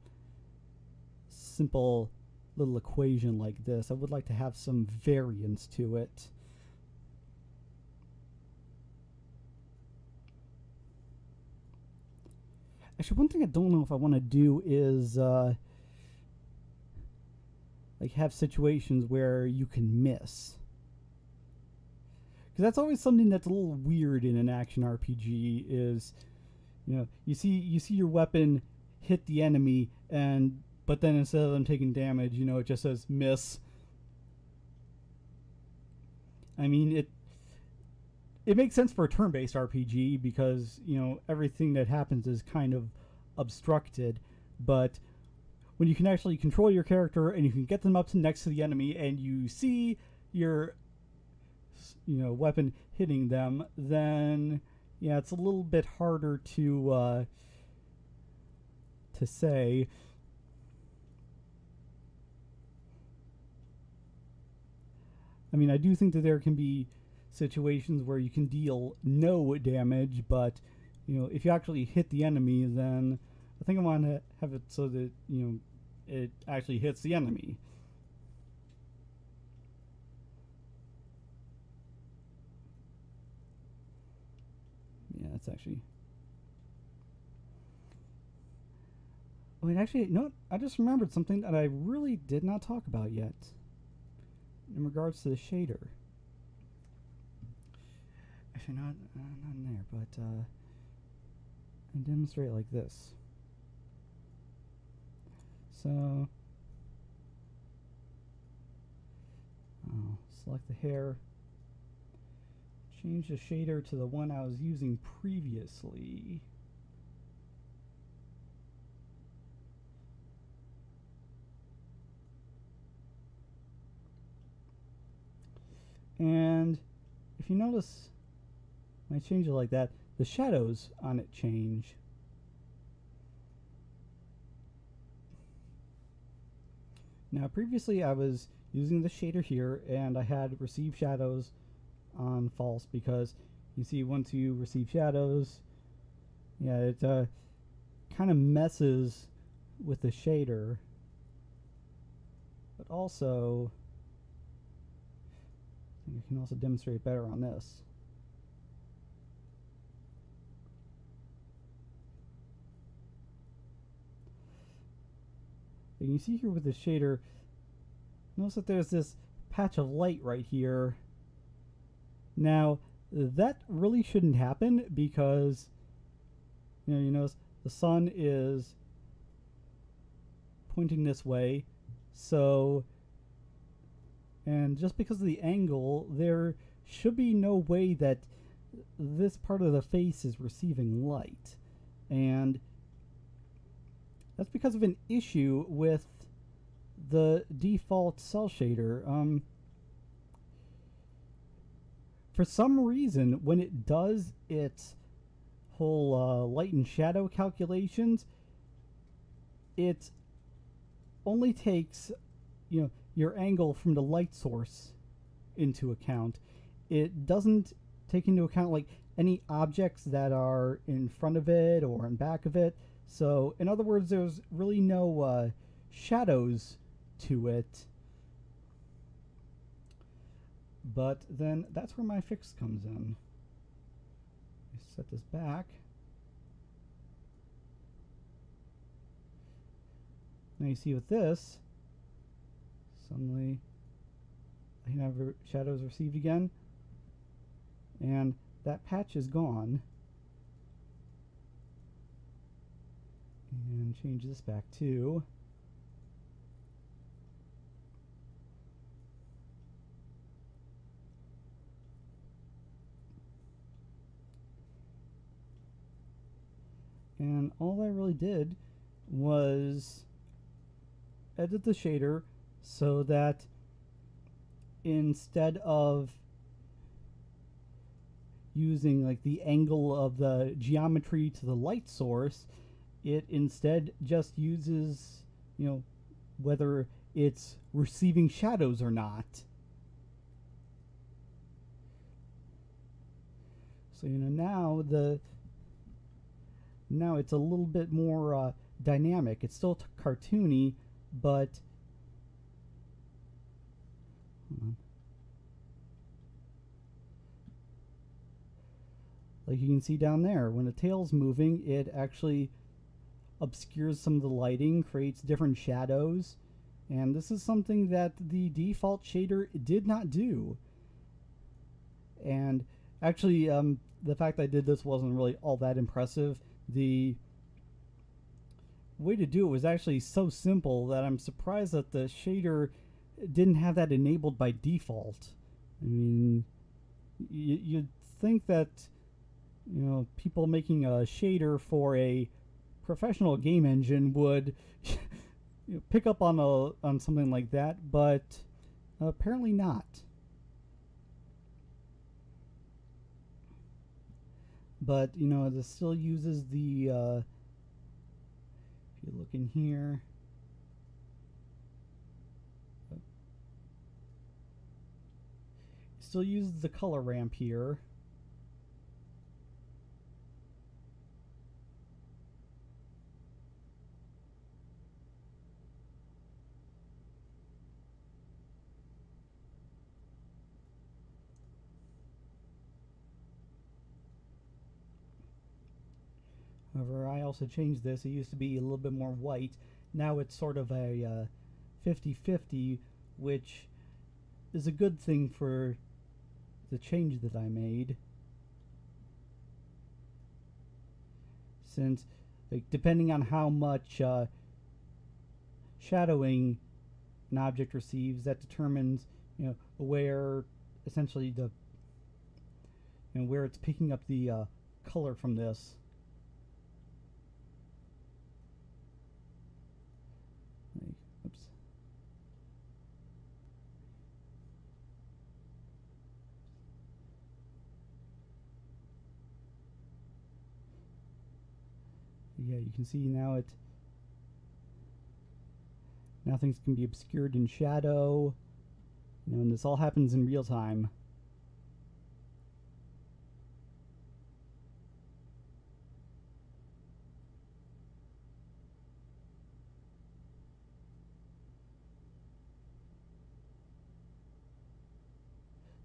Speaker 1: simple little equation like this. I would like to have some variance to it. Actually, one thing I don't know if I want to do is like have situations where you can miss, because that's always something that's a little weird in an action RPG. Is, you know, you see your weapon hit the enemy, but then instead of them taking damage, you know, it just says miss. I mean, it makes sense for a turn-based RPG because, you know, everything that happens is kind of obstructed, but when you can actually control your character and you can get them up to next to the enemy and you see your, you know, weapon hitting them, then yeah, it's a little bit harder to say. I mean, I do think that there can be situations where you can deal no damage, but, you know, if you actually hit the enemy, then I think I want to have it so that, you know, it actually hits the enemy. Yeah, that's actually... Wait, actually, you know what? I just remembered something that I really did not talk about yet in regards to the shader. Actually, not in there, but I demonstrate it like this. So, I'll select the hair, change the shader to the one I was using previously. And if you notice, when I change it like that, the shadows on it change. Now, previously I was using the shader here, and I had receive shadows on false, because you see, once you receive shadows, yeah, it kind of messes with the shader. But also, I think I can also demonstrate better on this. And you see here with the shader, notice that there's this patch of light right here. Now, that really shouldn't happen because, you notice the sun is pointing this way, so, and just because of the angle, there should be no way that this part of the face is receiving light. And that's because of an issue with the default cell shader. For some reason, when it does its whole light and shadow calculations, it only takes, you know, your angle from the light source into account. It doesn't take into account like any objects that are in front of it or in back of it. So, in other words, there's really no shadows to it. But then that's where my fix comes in. I set this back. Now you see with this, suddenly I can have shadows received again, and that patch is gone. And change this back too. And all I really did was edit the shader so that instead of using like the angle of the geometry to the light source, it instead just uses, you know, whether it's receiving shadows or not. So, you know, now it's a little bit more dynamic. It's still cartoony, but hold on. Like you can see down there, when the tail's moving, it actually obscures some of the lighting, creates different shadows, and this is something that the default shader did not do. And actually, the fact I did this wasn't really all that impressive. The way to do it was actually so simple that I'm surprised that the shader didn't have that enabled by default. I mean, you'd think that, you know, people making a shader for a professional game engine would you know, pick up on something like that, but apparently not. But you know, this still uses the if you look in here, it still uses the color ramp here. However, I also changed this. It used to be a little bit more white. Now it's sort of a 50-50, which is a good thing for the change that I made. Since, like, depending on how much shadowing an object receives, that determines, you know, where essentially the, you know, where it's picking up the color from this. Oops. Yeah, you can see now things can be obscured in shadow, you know, and this all happens in real time.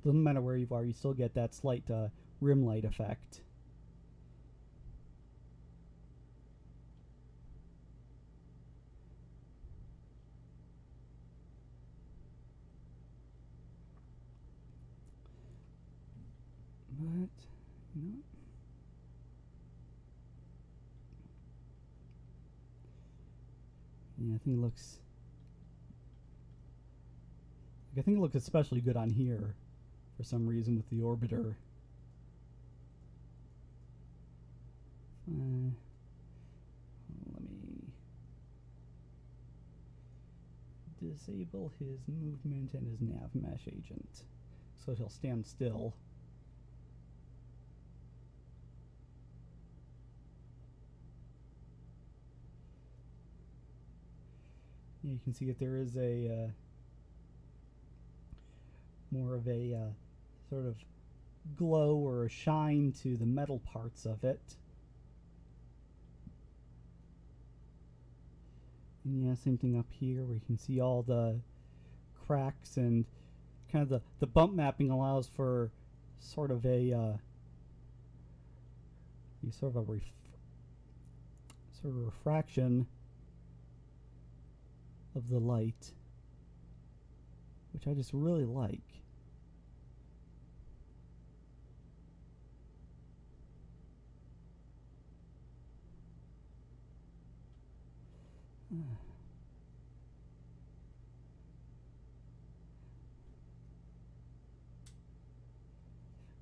Speaker 1: Doesn't matter where you are, you still get that slight rim light effect. But, you know, yeah, I think it looks especially good on here for some reason with the orbiter. Let me disable his movement and his nav mesh agent so he'll stand still. Yeah, you can see that there is a more of a sort of glow or a shine to the metal parts of it. And yeah, same thing up here where you can see all the cracks, and kind of the bump mapping allows for sort of a refraction of the light, which I just really like.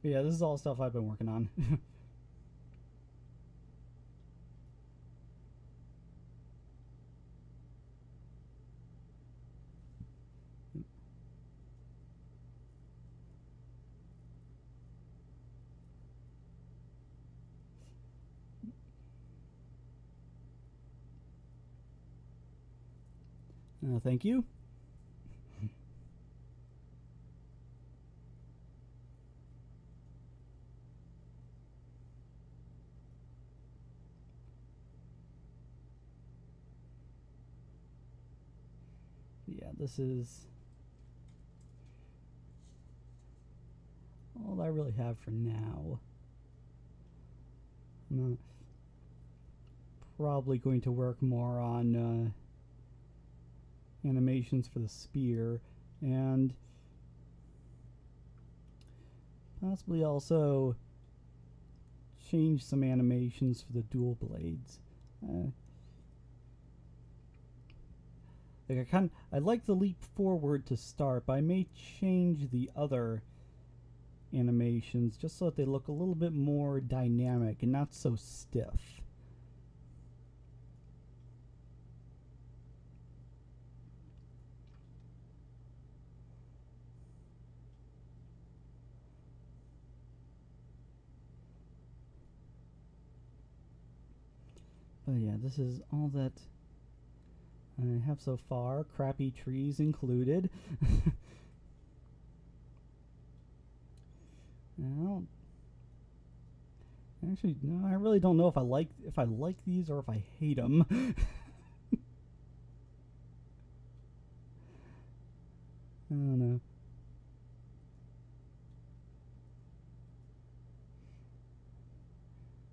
Speaker 1: But yeah, this is all stuff I've been working on. Thank you. Yeah, this is all I really have for now. I'm probably going to work more on animations for the spear, and possibly also change some animations for the dual blades. Like I like the leap forward to start, but I may change the other animations just so that they look a little bit more dynamic and not so stiff. But yeah, this is all that I have so far, crappy trees included. Actually, no, I really don't know if I like these or if I hate them. I don't know.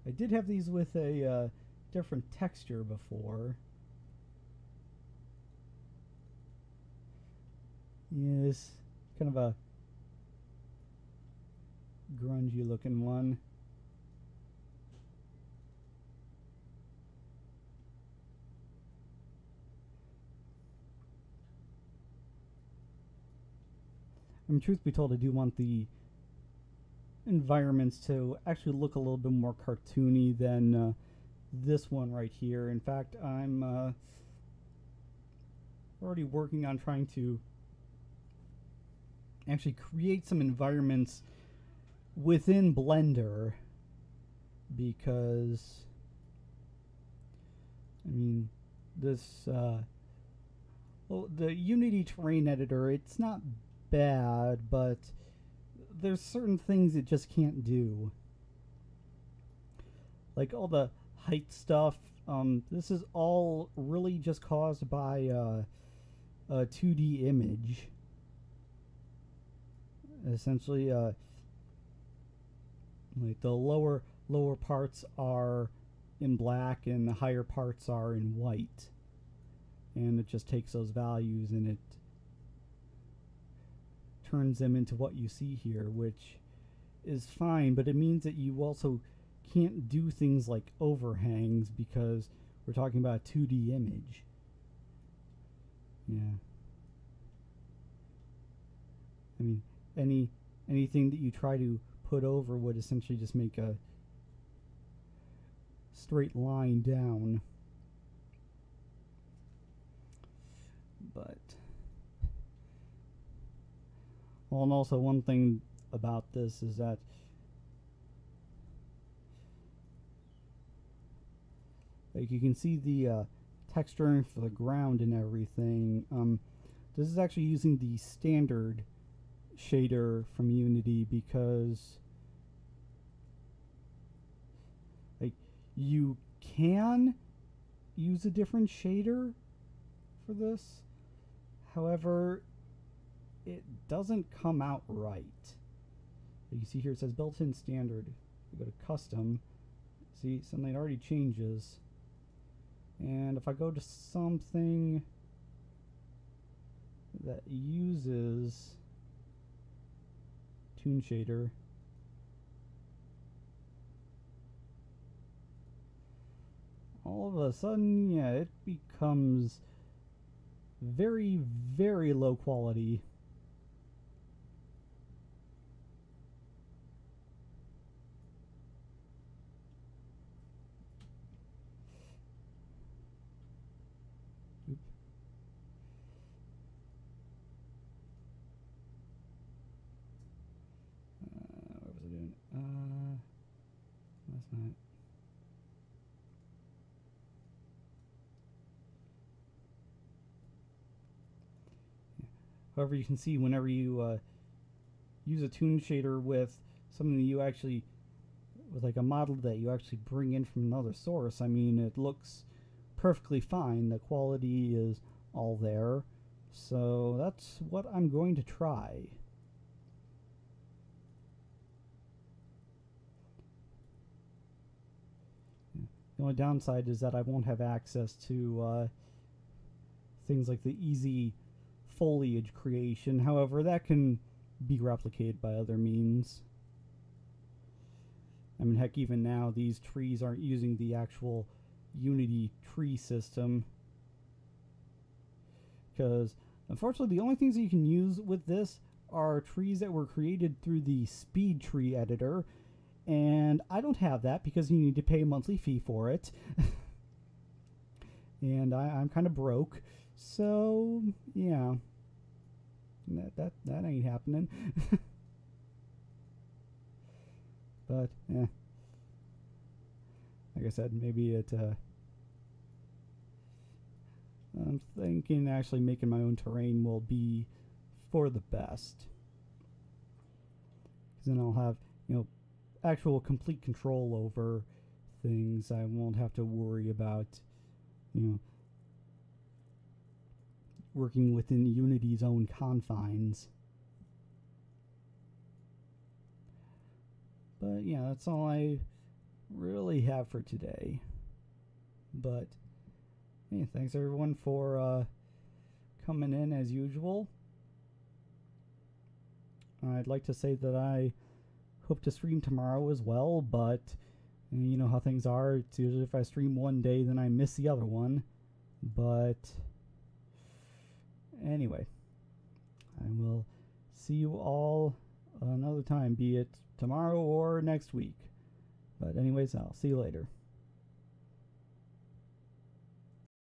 Speaker 1: I did have these with a different texture before. Yes, kind of a grungy looking one. I mean, truth be told, I do want the environments to actually look a little bit more cartoony than this one right here. In fact, I'm already working on trying to actually create some environments within Blender, because I mean, this well, the Unity terrain editor, it's not bad, but there's certain things it just can't do. Like all the height stuff, this is all really just caused by a 2D image. Essentially, like the lower parts are in black and the higher parts are in white, and it just takes those values and it turns them into what you see here, which is fine, but it means that you also can't do things like overhangs because we're talking about a 2D image. Yeah. I mean, anything that you try to put over would essentially just make a straight line down. But well, and also one thing about this is that like you can see the texturing for the ground and everything. This is actually using the standard shader from Unity, because like you can use a different shader for this, however it doesn't come out right. You see here it says built-in standard. You go to custom, see suddenly it already changes, and if I go to something that uses Toon Shader, all of a sudden, yeah, it becomes very, very low quality. What was I doing? That's not. However, you can see whenever you use a toon shader with something that you actually, with like a model that you actually bring in from another source, I mean, it looks perfectly fine. The quality is all there. So that's what I'm going to try. The only downside is that I won't have access to things like the easy foliage creation. However, that can be replicated by other means. I mean, heck, even now these trees aren't using the actual Unity tree system, because unfortunately the only things that you can use with this are trees that were created through the speed tree editor, and I don't have that because you need to pay a monthly fee for it. And I'm kind of broke, so yeah, that ain't happening. But yeah, like I said, maybe it I'm thinking actually making my own terrain will be for the best, because then I'll have, you know, actual complete control over things. I won't have to worry about, you know, working within Unity's own confines. But yeah, that's all I really have for today. But hey, thanks everyone for coming in as usual. I'd like to say that I hope to stream tomorrow as well, but you know how things are. It's usually if I stream one day, then I miss the other one. But anyway, I will see you all another time, be it tomorrow or next week. But anyways, I'll see you later.